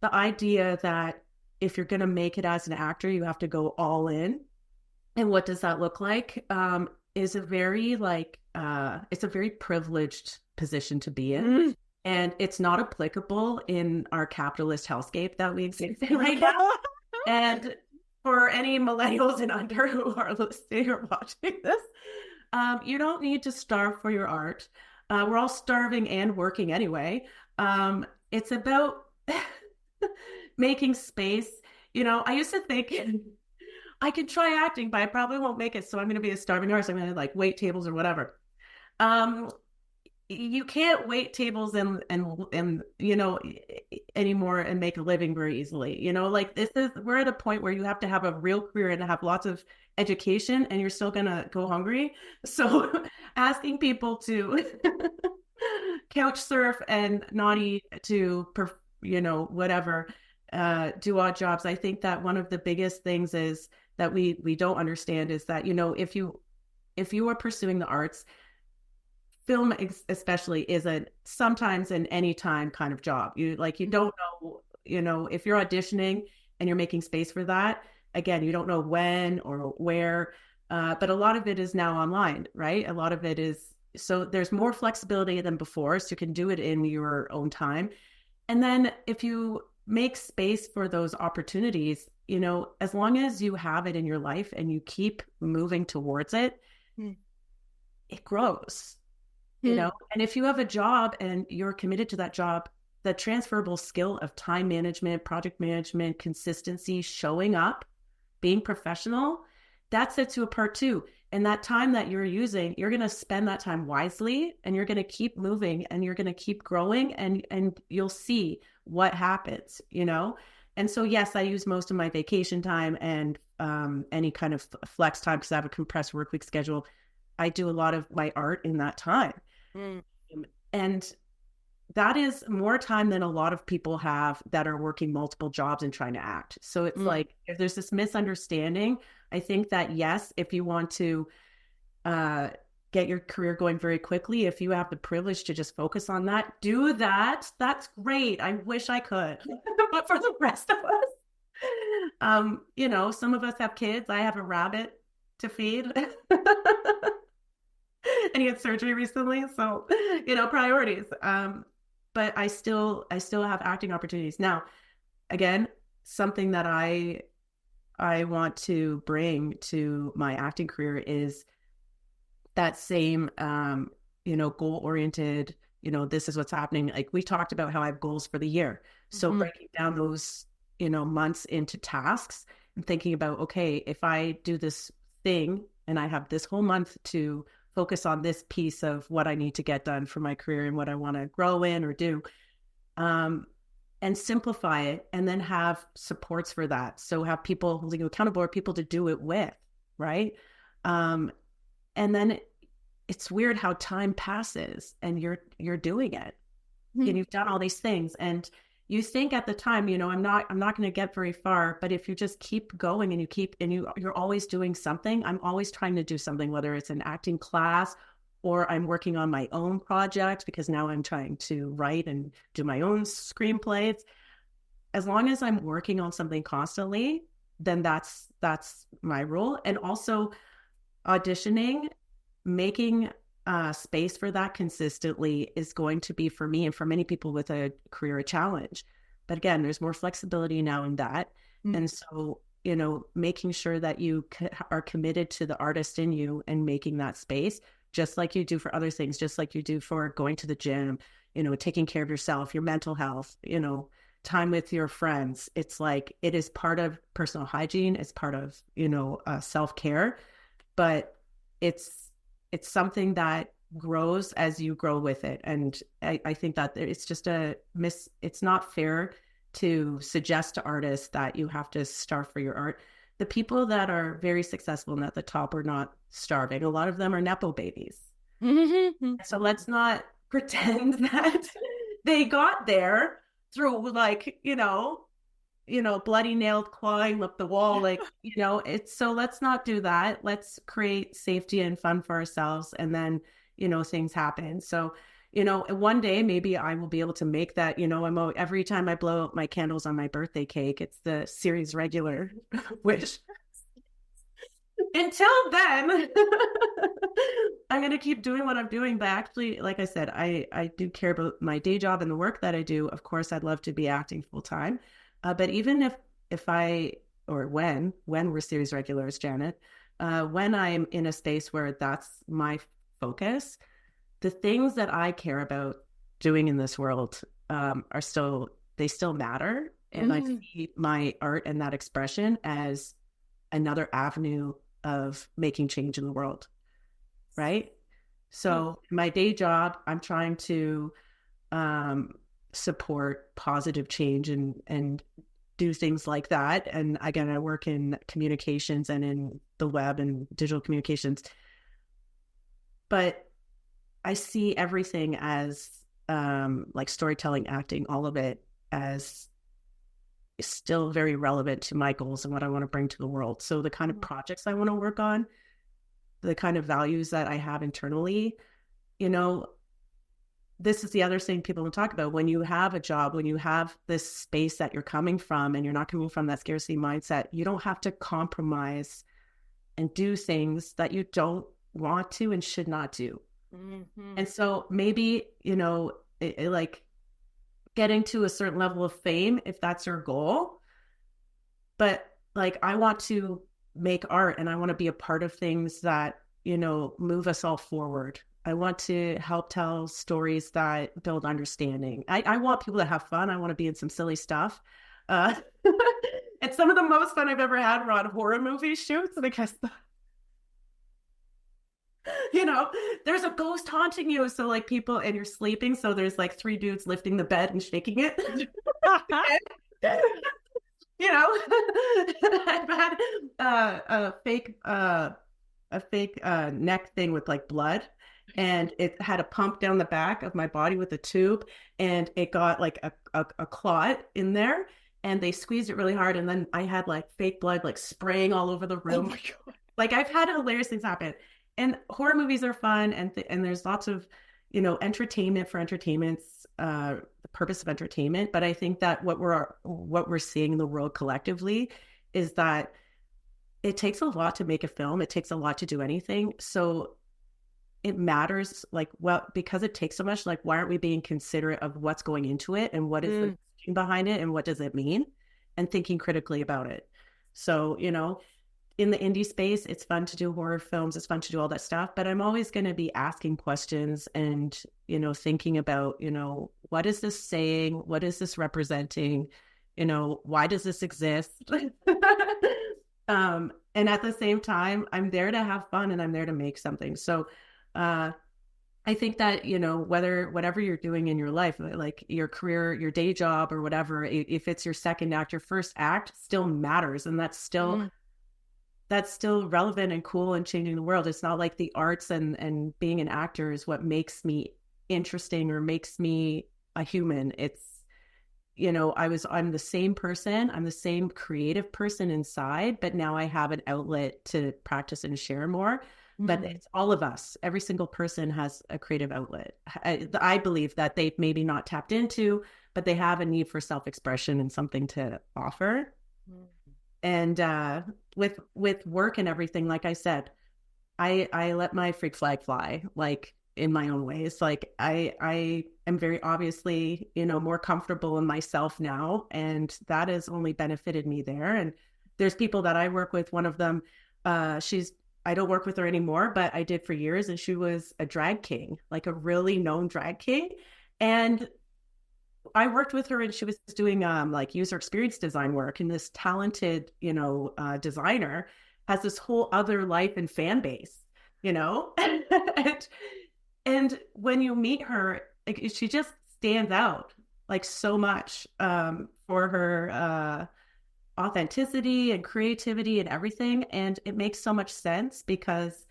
idea that if you're going to make it as an actor, you have to go all in. And what does that look like? Is a very it's a very privileged position to be in. And it's not applicable in our capitalist hellscape that we exist in right now. And for any millennials and under who are listening or watching this, you don't need to starve for your art. We're all starving and working anyway. It's about making space. I used to think I could try acting, but I probably won't make it. So I'm going to be a starving artist. I'm going to wait tables or whatever. You can't wait tables and anymore and make a living very easily. We're at a point where you have to have a real career and have lots of education, and you're still gonna go hungry. So asking people to couch surf and not eat to whatever, do odd jobs. I think that one of the biggest things is that we don't understand is that if you are pursuing the arts, film especially isn't sometimes an anytime kind of job. You don't know, if you're auditioning and you're making space for that, again, you don't know when or where, but a lot of it is now online, right? A lot of it is, so there's more flexibility than before, so you can do it in your own time. And then if you make space for those opportunities, as long as you have it in your life and you keep moving towards it, it grows. And if you have a job and you're committed to that job, the transferable skill of time management, project management, consistency, showing up, being professional, that sets you apart too. And that time that you're using, you're going to spend that time wisely, and you're going to keep moving, and you're going to keep growing, and you'll see what happens, And so, yes, I use most of my vacation time and any kind of flex time because I have a compressed work week schedule. I do a lot of my art in that time. And that is more time than a lot of people have that are working multiple jobs and trying to act. So it's like, if there's this misunderstanding, I think that, yes, if you want to get your career going very quickly, if you have the privilege to just focus on that, do that. That's great. I wish I could. But for the rest of us, some of us have kids. I have a rabbit to feed. And he had surgery recently. So, priorities. but I still have acting opportunities. Now, again, something that I want to bring to my acting career is that same, goal oriented, this is what's happening. Like we talked about how I have goals for the year. So breaking down those, months into tasks and thinking about, okay, if I do this thing and I have this whole month to focus on this piece of what I need to get done for my career and what I want to grow in or do, and simplify it, and then have supports for that. So have people holding you accountable or people to do it with, right? And then it's weird how time passes and you're doing it, and you've done all these things, and you think at the time, I'm not going to get very far, but if you just keep going and you're always doing something. I'm always trying to do something, whether it's an acting class or I'm working on my own project, because now I'm trying to write and do my own screenplays. As long as I'm working on something constantly, then that's my role. And also auditioning, making space for that consistently is going to be, for me and for many people with a career, a challenge. But again, there's more flexibility now in that. And so, making sure that you are committed to the artist in you and making that space, just like you do for other things, just like you do for going to the gym, taking care of yourself, your mental health, time with your friends. It's like, it is part of personal hygiene. It's part of, self-care, but it's something that grows as you grow with it. And I think that it's just it's not fair to suggest to artists that you have to starve for your art. The people that are very successful and at the top are not starving. A lot of them are Nepo babies. So let's not pretend that they got there through bloody nailed clawing up the wall. So let's not do that. Let's create safety and fun for ourselves. And then, things happen. So, one day maybe I will be able to make that, every time I blow out my candles on my birthday cake, it's the series regular wish. Until then, I'm going to keep doing what I'm doing. But actually, like I said, I do care about my day job and the work that I do. Of course, I'd love to be acting full time. But even when we're series regulars, Janet, when I'm in a space where that's my focus, the things that I care about doing in this world they still matter. And I see my art and that expression as another avenue of making change in the world. Right. So my day job, I'm trying to support positive change and do things like that. And again, I work in communications and in the web and digital communications. But I see everything as like storytelling, acting, all of it as still very relevant to my goals and what I want to bring to the world. So the kind of projects I want to work on, the kind of values that I have internally, this is the other thing people don't talk about. When you have a job, when you have this space that you're coming from and you're not coming from that scarcity mindset, you don't have to compromise and do things that you don't want to and should not do. And so maybe, like getting to a certain level of fame, if that's your goal, but like, I want to make art and I want to be a part of things that, move us all forward. I want to help tell stories that build understanding. I want people to have fun. I want to be in some silly stuff. It's some of the most fun I've ever had were on horror movie shoots, because there's a ghost haunting you. So like people, and you're sleeping. So there's like 3 dudes lifting the bed and shaking it. I've had a fake neck thing with like blood, and it had a pump down the back of my body with a tube, and it got like a clot in there, and they squeezed it really hard, and then I had like fake blood like spraying all over the room. Oh my God. Like I've had hilarious things happen. And horror movies are fun, and there's lots of, entertainment for entertainment's the purpose of entertainment. But I think that what we're seeing in the world collectively is that it takes a lot to make a film. It takes a lot to do anything. So it matters, like, well, because it takes so much, like, why aren't we being considerate of what's going into it and what is the messaging behind it and what does it mean, and thinking critically about it. So, in the indie space, it's fun to do horror films. It's fun to do all that stuff, but I'm always going to be asking questions and, thinking about, what is this saying? What is this representing? Why does this exist? And at the same time, I'm there to have fun and I'm there to make something. So, I think that, whatever you're doing in your life, like your career, your day job or whatever, if it's your second act, your first act still matters. And that's still relevant and cool and changing the world. It's not like the arts and being an actor is what makes me interesting or makes me a human. It's, I'm the same person. I'm the same creative person inside, but now I have an outlet to practice and share more. But it's all of us. Every single person has a creative outlet. I believe that they've maybe not tapped into, but they have a need for self-expression and something to offer. And with work and everything, like I said, I let my freak flag fly, like in my own ways. Like I am very obviously, more comfortable in myself now, and that has only benefited me there. And there's people that I work with. One of them, I don't work with her anymore, but I did for years, and she was a drag king, like a really known drag king. And I worked with her and she was doing like user experience design work, and this talented, designer has this whole other life and fan base, and when you meet her, like, she just stands out like so much for her authenticity and creativity and everything. And it makes so much sense because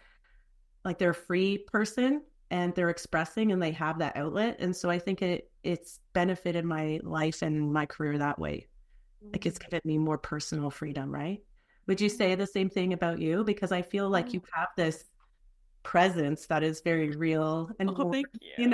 like they're a free person and they're expressing and they have that outlet. And so I think it's benefited my life and my career that way. Like it's given me more personal freedom, right? Would you say the same thing about you? Because I feel like you have this presence that is very real and thank you.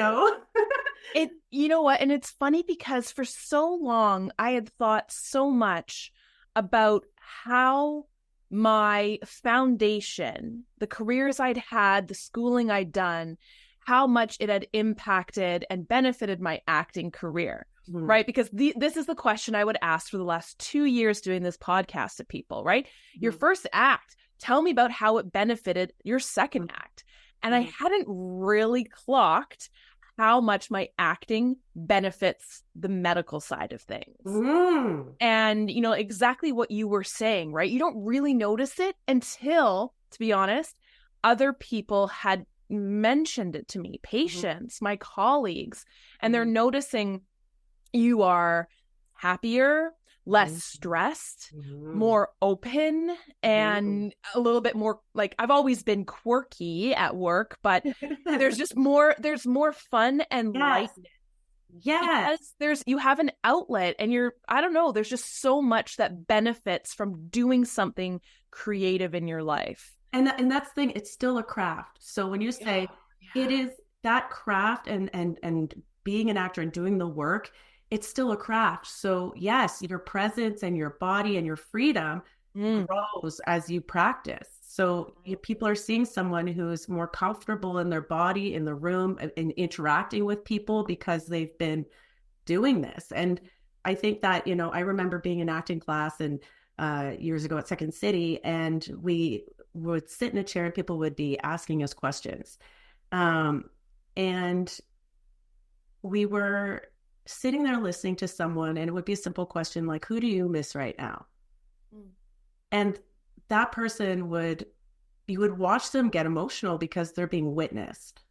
You know what? And it's funny because for so long I had thought so much about how my foundation, the careers I'd had, the schooling I'd done, how much it had impacted and benefited my acting career, right? Because this is the question I would ask for the last 2 years doing this podcast to people, right? Your first act, tell me about how it benefited your second act. And I hadn't really clocked how much my acting benefits the medical side of things. And, exactly what you were saying, right? You don't really notice it until, to be honest, other people had mentioned it to me, patients, my colleagues, and they're noticing you are happier, less stressed, more open, and a little bit more like, I've always been quirky at work, but there's more fun and lightness. Yeah. Because you have an outlet and I don't know, there's just so much that benefits from doing something creative in your life. And that's the thing, it's still a craft. So when you say it is that craft and being an actor and doing the work, it's still a craft. So yes, your presence and your body and your freedom grows as you practice. So people are seeing someone who's more comfortable in their body, in the room, and interacting with people because they've been doing this. And I think that, I remember being in acting class and years ago at Second City, and we would sit in a chair and people would be asking us questions. And we were sitting there listening to someone, and it would be a simple question like, who do you miss right now? And that person you would watch them get emotional because they're being witnessed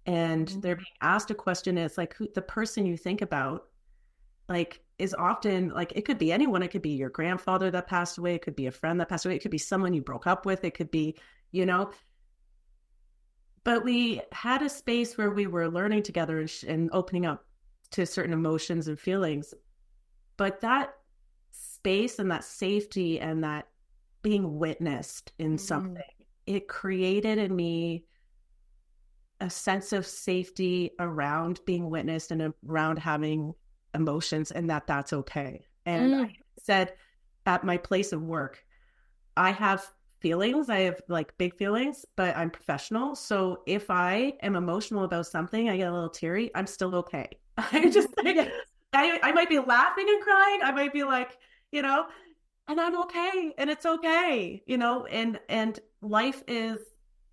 and they're being asked a question. It's like, the person you think about, like, is often like, it could be anyone. It could be your grandfather that passed away. It could be a friend that passed away. It could be someone you broke up with. It could be, but we had a space where we were learning together and opening up to certain emotions and feelings. But that space and that safety and that being witnessed in something, it created in me a sense of safety around being witnessed and around having emotions, and that's okay. And I said, at my place of work, I have feelings. I have like big feelings, but I'm professional. So if I am emotional about something, I get a little teary, I'm still okay. I just like, Yes. I might be laughing and crying. I might be like, you know, and I'm okay. And it's okay, you know, and life is,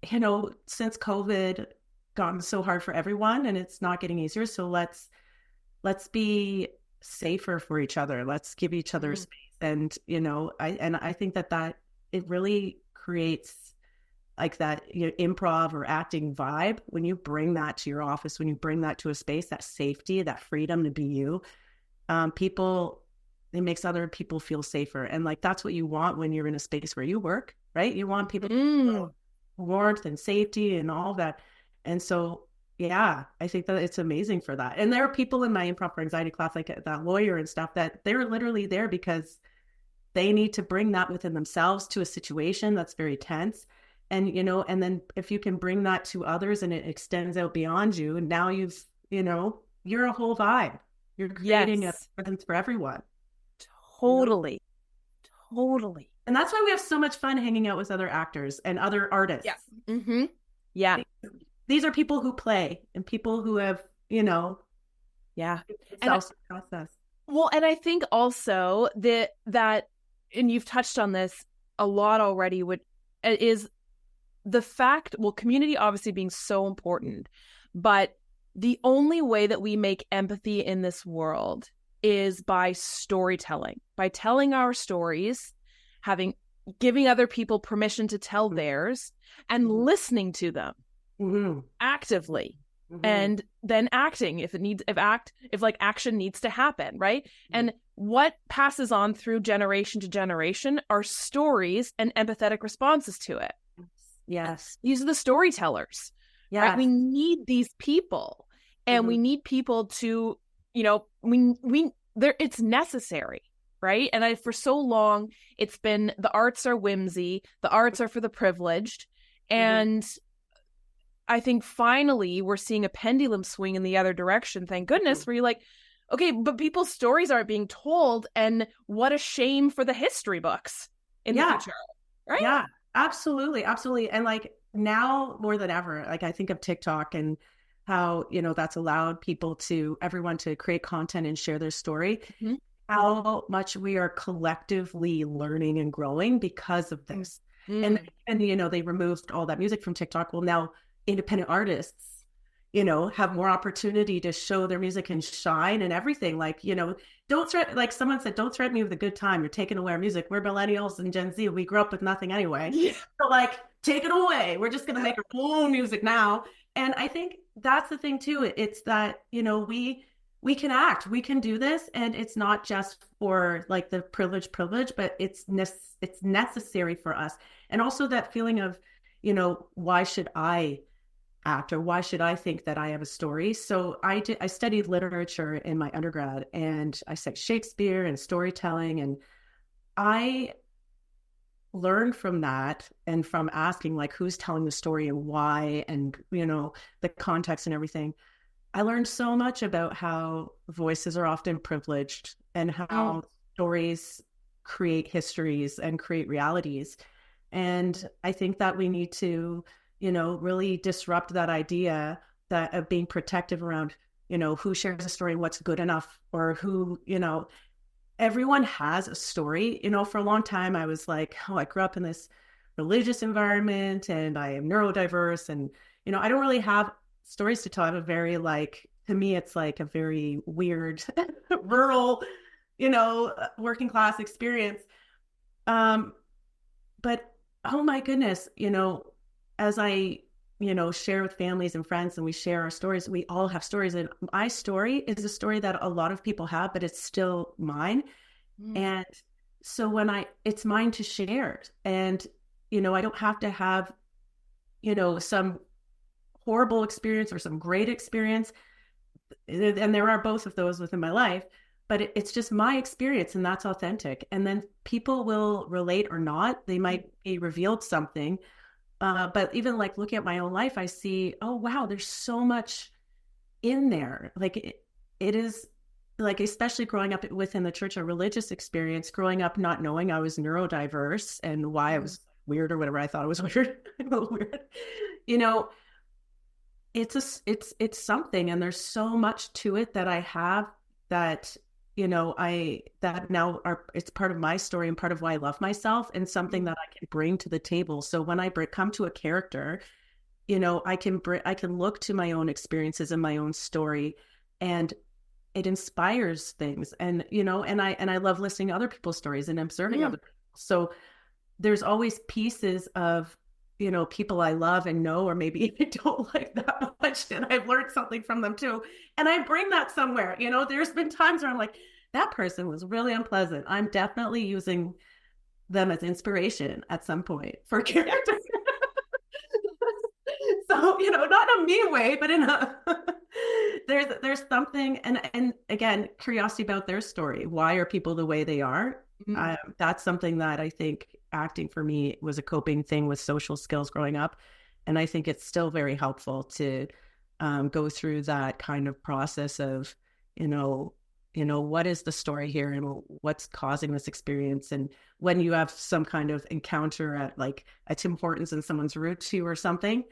you know, since COVID gotten so hard for everyone and it's not getting easier. So let's be safer for each other. Let's give each other space. And, you know, I think that it really creates like that, you know, improv or acting vibe. When you bring that to your office, when you bring that to a space, that safety, that freedom to be you, it makes other people feel safer. And like, that's what you want when you're in a space where you work, right? You want people to feel warmth and safety and all that. And so, yeah, I think that it's amazing for that. And there are people in my improv for anxiety class, like that lawyer and stuff, that they're literally there because they need to bring that within themselves to a situation that's very tense. And, you know, and then if you can bring that to others and it extends out beyond you, and now you've, you know, you're a whole vibe. You're creating a presence for everyone. Totally. You know? Totally. And that's why we have so much fun hanging out with other actors and other artists. Yeah. Mm-hmm. Yeah. These are people who play and people who have, you know, process. Well, and I think also that, and you've touched on this a lot already, is the fact, well, community obviously being so important, but the only way that we make empathy in this world is by storytelling, by telling our stories, giving other people permission to tell theirs, and listening to them actively, and then acting if action needs to happen, right? And what passes on through generation to generation are stories and empathetic responses to it. Yes. These are the storytellers. Yeah. Right? We need these people, and we need people to, you know, it's necessary, right? And for so long, it's been the arts are whimsy, the arts are for the privileged. And I think finally we're seeing a pendulum swing in the other direction. Thank goodness, where you're like, okay, but people's stories aren't being told, and what a shame for the history books in the future, right? Yeah, absolutely. Absolutely. And like now more than ever, like I think of TikTok and how, you know, that's allowed everyone to create content and share their story, how much we are collectively learning and growing because of this. And, you know, they removed all that music from TikTok. Well, now independent artists, you know, have more opportunity to show their music and shine and everything. Like, you know, like someone said, don't threaten me with a good time. You're taking away our music. We're millennials and Gen Z. We grew up with nothing anyway. Yeah. So like, take it away. We're just going to make our own music now. And I think that's the thing too. It's that, you know, we can act, we can do this. And it's not just for like the privilege, but it's necessary for us. And also that feeling of, you know, why should I act, or why should I think that I have a story? So I studied literature in my undergrad, and I studied Shakespeare and storytelling, and I learned from that and from asking like who's telling the story and why, and you know, the context and everything. I learned so much about how voices are often privileged and how stories create histories and create realities. And I think that we need to, you know, really disrupt that idea that of being protective around, you know, who shares a story, what's good enough, or who, you know, everyone has a story. You know, for a long time, I was like, oh, I grew up in this religious environment and I am neurodiverse. And, you know, I don't really have stories to tell. I have a very to me, it's like a very weird, rural, you know, working class experience. But oh my goodness, you know, as I, you know, share with families and friends and we share our stories, we all have stories. And my story is a story that a lot of people have, but it's still mine. And so it's mine to share. And, you know, I don't have to have, you know, some horrible experience or some great experience. And there are both of those within my life, but it's just my experience, and that's authentic. And then people will relate or not. They might be revealed something. But even like looking at my own life, I see, oh, wow, there's so much in there. Like it is like, especially growing up within the church, a religious experience, growing up not knowing I was neurodiverse and why I was weird or whatever. I thought it was weird, a little weird. You know, it's something, and there's so much to it that I have that, that now it's part of my story and part of why I love myself, and something that I can bring to the table. So when I come to a character, I can look to my own experiences and my own story, and it inspires things. And, and I love listening to other people's stories and observing other people. So there's always pieces of, people I love and know, or maybe I don't like that much, and I've learned something from them too. And I bring that somewhere. There's been times where I'm like, that person was really unpleasant. I'm definitely using them as inspiration at some point for characters. So, not in a mean way, but in a there's something, and again, curiosity about their story. Why are people the way they are? That's something that I think acting for me was a coping thing with social skills growing up. And I think it's still very helpful to go through that kind of process of, what is the story here and what's causing this experience. And when you have some kind of encounter at like a Tim Hortons and someone's rude to you or something,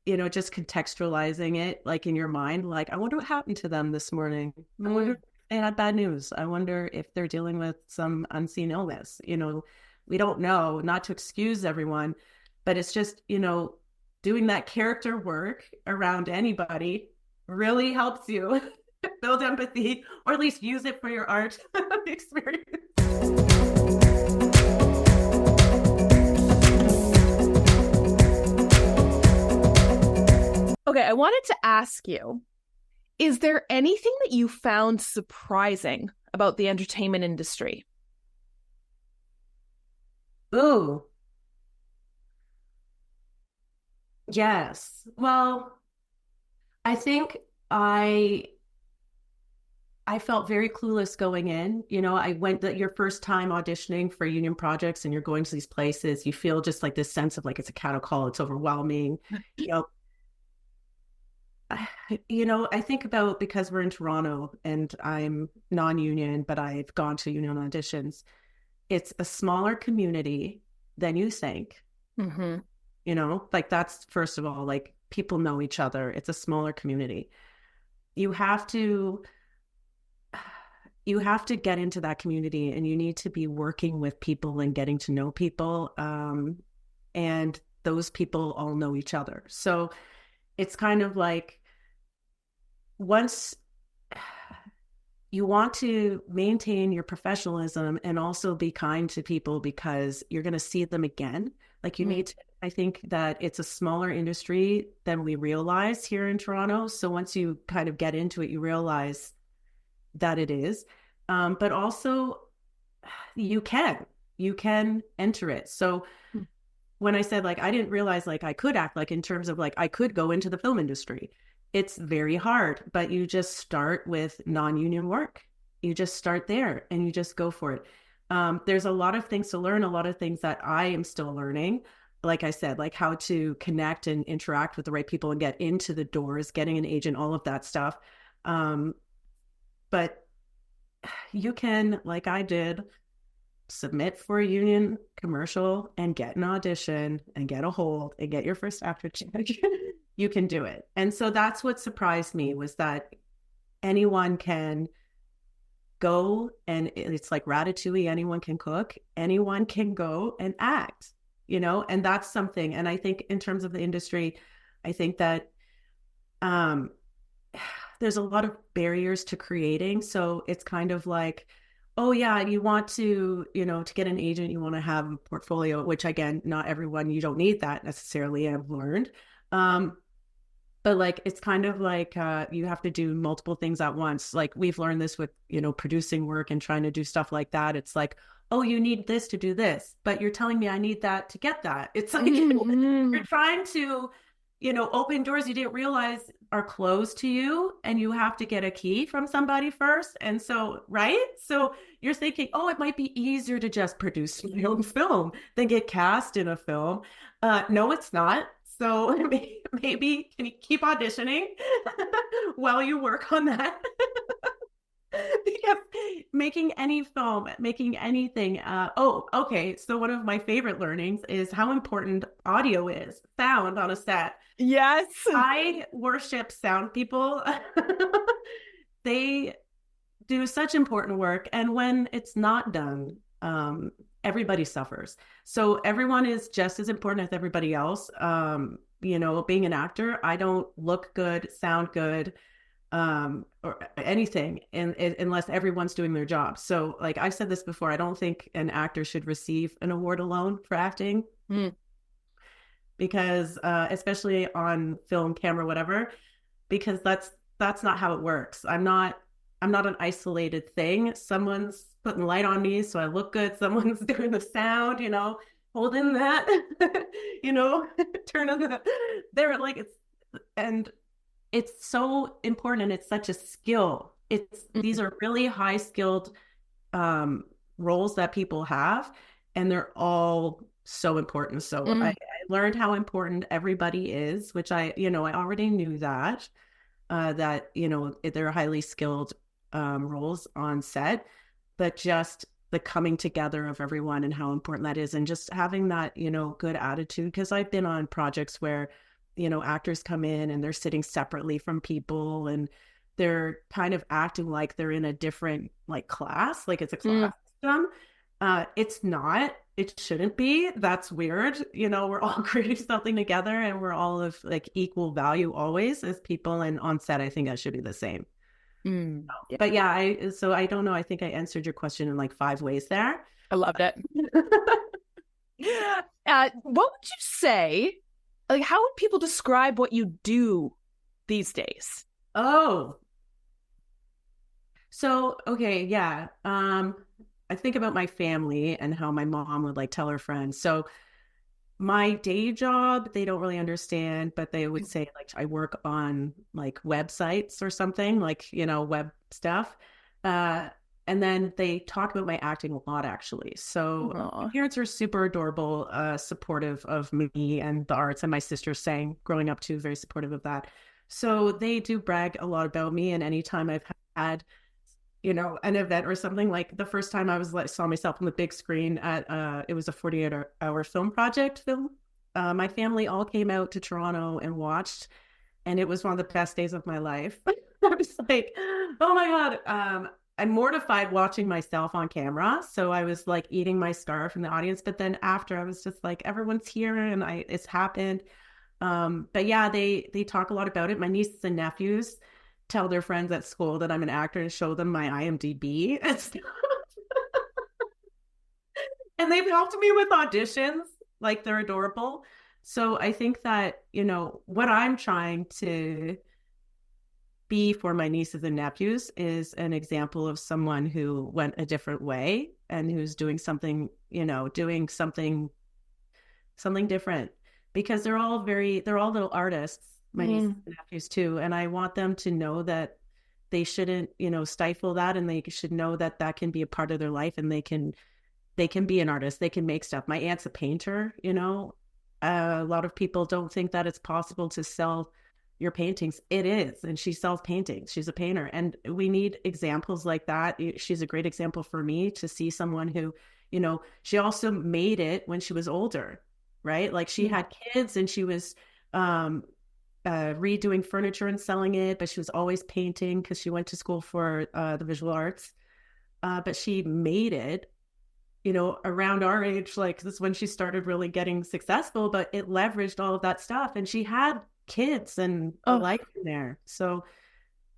just contextualizing it like in your mind, like, I wonder what happened to them this morning. I wonder if they had bad news. I wonder if they're dealing with some unseen illness. We don't know, not to excuse everyone, but it's just, doing that character work around anybody really helps you build empathy, or at least use it for your art experience. Okay, I wanted to ask you, is there anything that you found surprising about the entertainment industry? Ooh. Yes. Well, I think I felt very clueless going in. I went that your first time auditioning for union projects, and you're going to these places, you feel just like this sense of like, it's a cattle call, it's overwhelming. I think about, because we're in Toronto and I'm non-union, but I've gone to union auditions. It's a smaller community than you think. Mm-hmm. Like, that's, first of all, like, people know each other. It's a smaller community. You have to get into that community, and you need to be working with people and getting to know people. And those people all know each other. So it's kind of like, once you want to maintain your professionalism and also be kind to people, because you're going to see them again. Like, you need to, I think that it's a smaller industry than we realize here in Toronto. So once you kind of get into it, you realize that it is. But also you can enter it. So when I said, like, I didn't realize, like, I could act, like, in terms of, like, I could go into the film industry. It's very hard, but you just start with non-union work. You just start there and you just go for it. There's a lot of things to learn, a lot of things that I am still learning. Like I said, like how to connect and interact with the right people and get into the doors, getting an agent, all of that stuff. But you can, like I did, submit for a union commercial and get an audition and get a hold and get your first after check. You can do it. And so that's what surprised me, was that anyone can go, and it's like Ratatouille, anyone can cook, anyone can go and act, and that's something. And I think in terms of the industry, I think that there's a lot of barriers to creating. So it's kind of like, oh yeah, you want to, to get an agent, you want to have a portfolio, which again, not everyone, you don't need that necessarily, I've learned. But like, it's kind of like you have to do multiple things at once. Like, we've learned this with, producing work and trying to do stuff like that. It's like, oh, you need this to do this, but you're telling me I need that to get that. It's like, you're trying to, open doors you didn't realize are closed to you, and you have to get a key from somebody first. And so, right? So you're thinking, oh, it might be easier to just produce my own film than get cast in a film. No, it's not. So maybe can you keep auditioning while you work on that? Because making any film, making anything. Oh, okay. So one of my favorite learnings is how important audio is, sound on a set. Yes. I worship sound people. They do such important work. And when it's not done, everybody suffers. So everyone is just as important as everybody else. Being an actor, I don't look good, sound good, or anything unless everyone's doing their job. So like I've said this before, I don't think an actor should receive an award alone for acting. Because especially on film, camera, whatever, because that's not how it works. I'm not an isolated thing. Someone's putting light on me so I look good. Someone's doing the sound, holding that, turning the they're like it's so important, and it's such a skill. These are really high skilled roles that people have, and they're all so important. So I learned how important everybody is, which I already knew that they're highly skilled roles on set, but just the coming together of everyone and how important that is, and just having that good attitude. Because I've been on projects where actors come in and they're sitting separately from people, and they're kind of acting like they're in a different like class, like it's a class system. It's not. It shouldn't be. That's weird. We're all creating something together, and we're all of like equal value always as people. And on set, I think that should be the same. Yeah. But yeah, I don't know. I think I answered your question in like 5 ways there. I loved it. What would you say? Like, how would people describe what you do these days? Oh, so okay, yeah. I think about my family and how my mom would like tell her friends. So my day job, they don't really understand, but they would say like I work on like websites or something, like, web stuff. And then they talk about my acting a lot, actually. So my parents are super adorable, supportive of me and the arts, and my sister sang growing up too, very supportive of that. So they do brag a lot about me. And anytime I've had an event or something, like the first time I saw myself on the big screen at, it was a 48-hour film project film. My family all came out to Toronto and watched, and it was one of the best days of my life. I was like, oh my God. I'm mortified watching myself on camera. So I was like eating my scarf in the audience, but then after I was just like, everyone's here and it's happened. But yeah, they talk a lot about it. My nieces and nephews tell their friends at school that I'm an actor and show them my IMDb and stuff. And they've helped me with auditions. Like, they're adorable. So I think that, what I'm trying to be for my nieces and nephews is an example of someone who went a different way and who's doing something, something different, because they're all little artists, my nieces and nephews too. And I want them to know that they shouldn't, stifle that, and they should know that that can be a part of their life, and they can be an artist. They can make stuff. My aunt's a painter, a lot of people don't think that it's possible to sell your paintings. It is. And she sells paintings. She's a painter. And we need examples like that. She's a great example for me to see someone who, she also made it when she was older, right? Like she had kids and she was redoing furniture and selling it, but she was always painting because she went to school for the visual arts. But she made it, around our age, like this is when she started really getting successful, but it leveraged all of that stuff. And she had kids and a life in there. So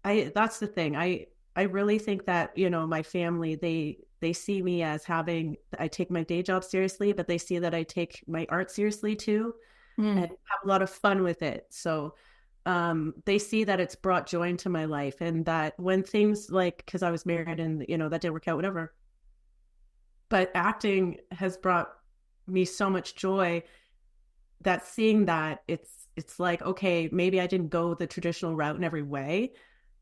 that's the thing. I really think that, my family, they see me as I take my day job seriously, but they see that I take my art seriously too, and have a lot of fun with it. So they see that it's brought joy into my life, and that when things like, because I was married and, that didn't work out, whatever. But acting has brought me so much joy that seeing that it's like, okay, maybe I didn't go the traditional route in every way,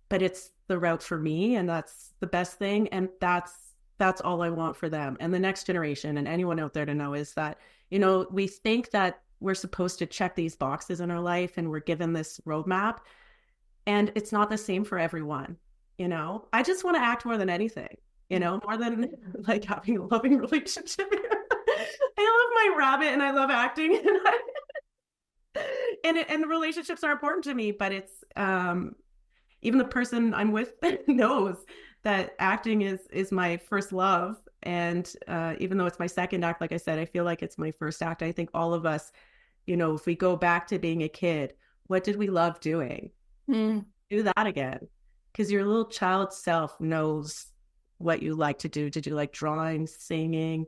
but it's the route for me, and that's the best thing. And that's all I want for them and the next generation and anyone out there to know is that, we think that we're supposed to check these boxes in our life and we're given this roadmap, and it's not the same for everyone. I just want to act more than anything. more than like having a loving relationship. I love my rabbit and I love acting and the relationships are important to me, but it's even the person I'm with knows that acting is my first love. And even though it's my second act, like I said, I feel like it's my first act. I think all of us, if we go back to being a kid, what did we love doing? Do that again. Because your little child self knows what you like to do. Did you like drawing, singing,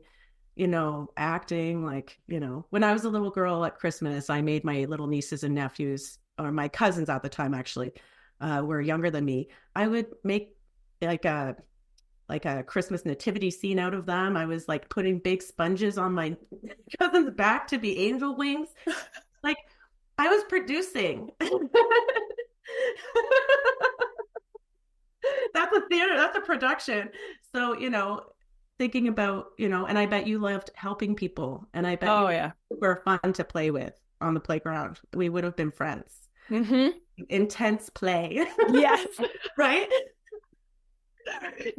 acting? Like, when I was a little girl at Christmas, I made my little nieces and nephews, or my cousins at the time, actually, were younger than me. I would make like a Christmas nativity scene out of them. I was like putting big sponges on my cousin's back to be angel wings. Like I was producing. That's a theater, that's a production. So, thinking about, and I bet you loved helping people. And I bet you were fun to play with on the playground. We would have been friends. Intense play. Yes. Right?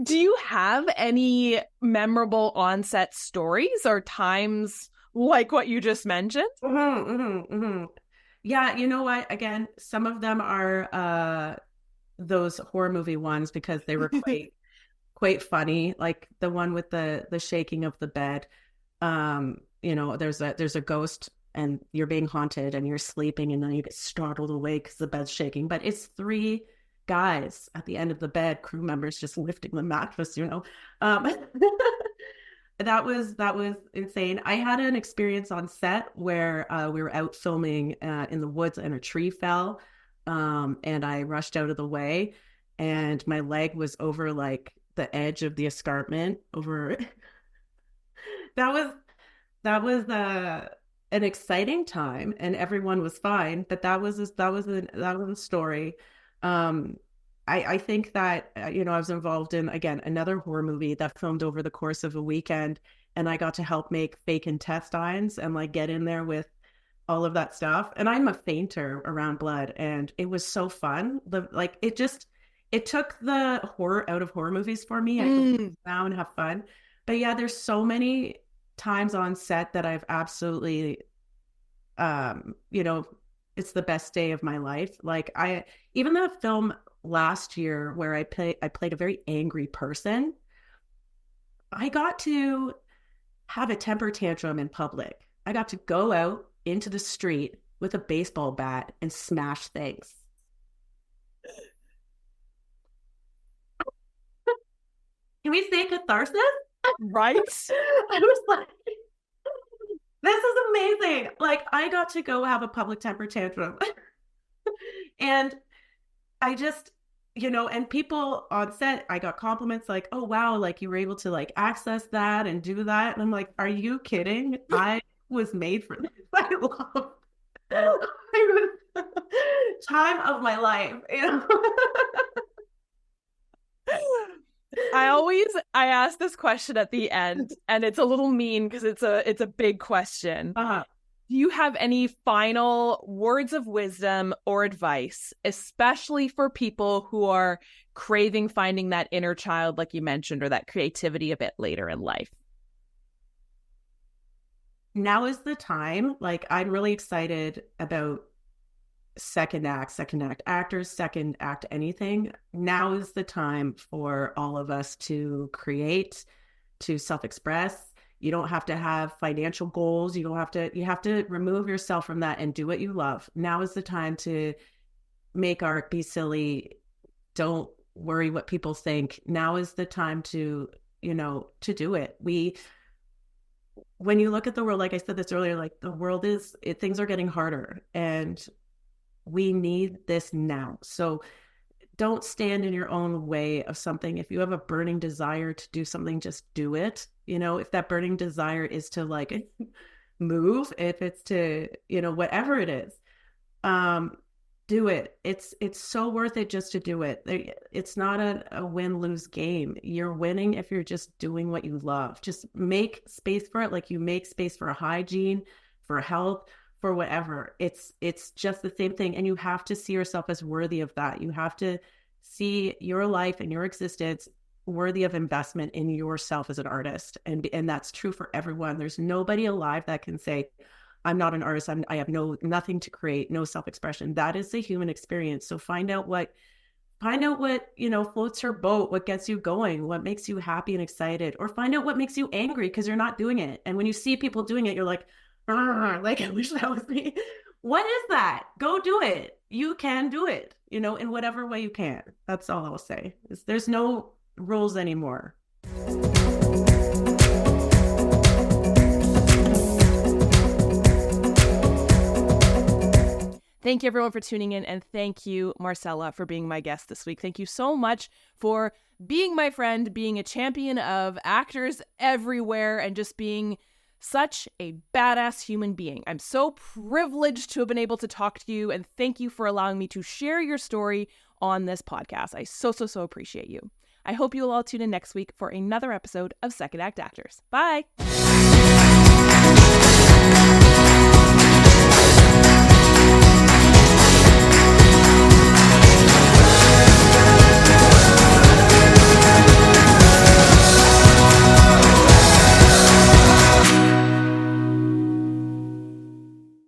Do you have any memorable on-set stories or times like what you just mentioned? Yeah, you know what? Again, some of them are those horror movie ones because they were quite funny. Like the one with the shaking of the bed. There's a ghost and you're being haunted and you're sleeping and then you get startled awake because the bed's shaking. But it's 3 guys at the end of the bed, crew members just lifting the mattress, that was insane. I had an experience on set where we were out filming in the woods and a tree fell, and I rushed out of the way and my leg was over like the edge of the escarpment over that was an exciting time and everyone was fine, but that was a story. I think that, I was involved in, again, another horror movie that filmed over the course of a weekend, and I got to help make fake intestines and like get in there with all of that stuff. And I'm a fainter around blood, and it was so fun. It took the horror out of horror movies for me. I could sit down and have fun. But yeah, there's so many times on set that I've absolutely, it's the best day of my life. Like even the film last year where I played a very angry person, I got to have a temper tantrum in public. I got to go out into the street with a baseball bat and smash things. Can we say catharsis? Right? I was like, this is amazing. Like I got to go have a public temper tantrum. And I just, and people on set, I got compliments like, oh, wow, like you were able to like access that and do that. And I'm like, are you kidding? I was made for this. I love it was time of my life, I ask this question at the end, and it's a little mean because it's a big question. Do you have any final words of wisdom or advice, especially for people who are craving finding that inner child, like you mentioned, or that creativity a bit later in life? Now is the time. Like, I'm really excited about second act actors, second act anything. Now is the time for all of us to create, to self-express. You don't have to have financial goals. You have to remove yourself from that and do what you love. Now is the time to make art, be silly. Don't worry what people think. Now is the time to do it. When you look at the world, like I said this earlier, like the world things are getting harder and we need this now. So don't stand in your own way of something. If you have a burning desire to do something, just do it. If that burning desire is to like move, if it's to, whatever it is, do it. It's so worth it just to do it. It's not a win-lose game. You're winning if you're just doing what you love. Just make space for it, like you make space for hygiene, for health, for whatever. It's just the same thing. And you have to see yourself as worthy of that. You have to see your life and your existence worthy of investment in yourself as an artist. And that's true for everyone. There's nobody alive that can say, I'm not an artist. I have nothing to create, no self-expression. That is the human experience. So find out what, floats your boat, what gets you going, what makes you happy and excited, or find out what makes you angry because you're not doing it. And when you see people doing it, you're like, I wish that was me. What is that? Go do it. You can do it, in whatever way you can. That's all I'll say. There's no rules anymore. Thank you, everyone, for tuning in. And thank you, Marcella, for being my guest this week. Thank you so much for being my friend, being a champion of actors everywhere, and just being such a badass human being. I'm so privileged to have been able to talk to you, and thank you for allowing me to share your story on this podcast. I so appreciate you. I hope you will all tune in next week for another episode of Second Act Actors. Bye!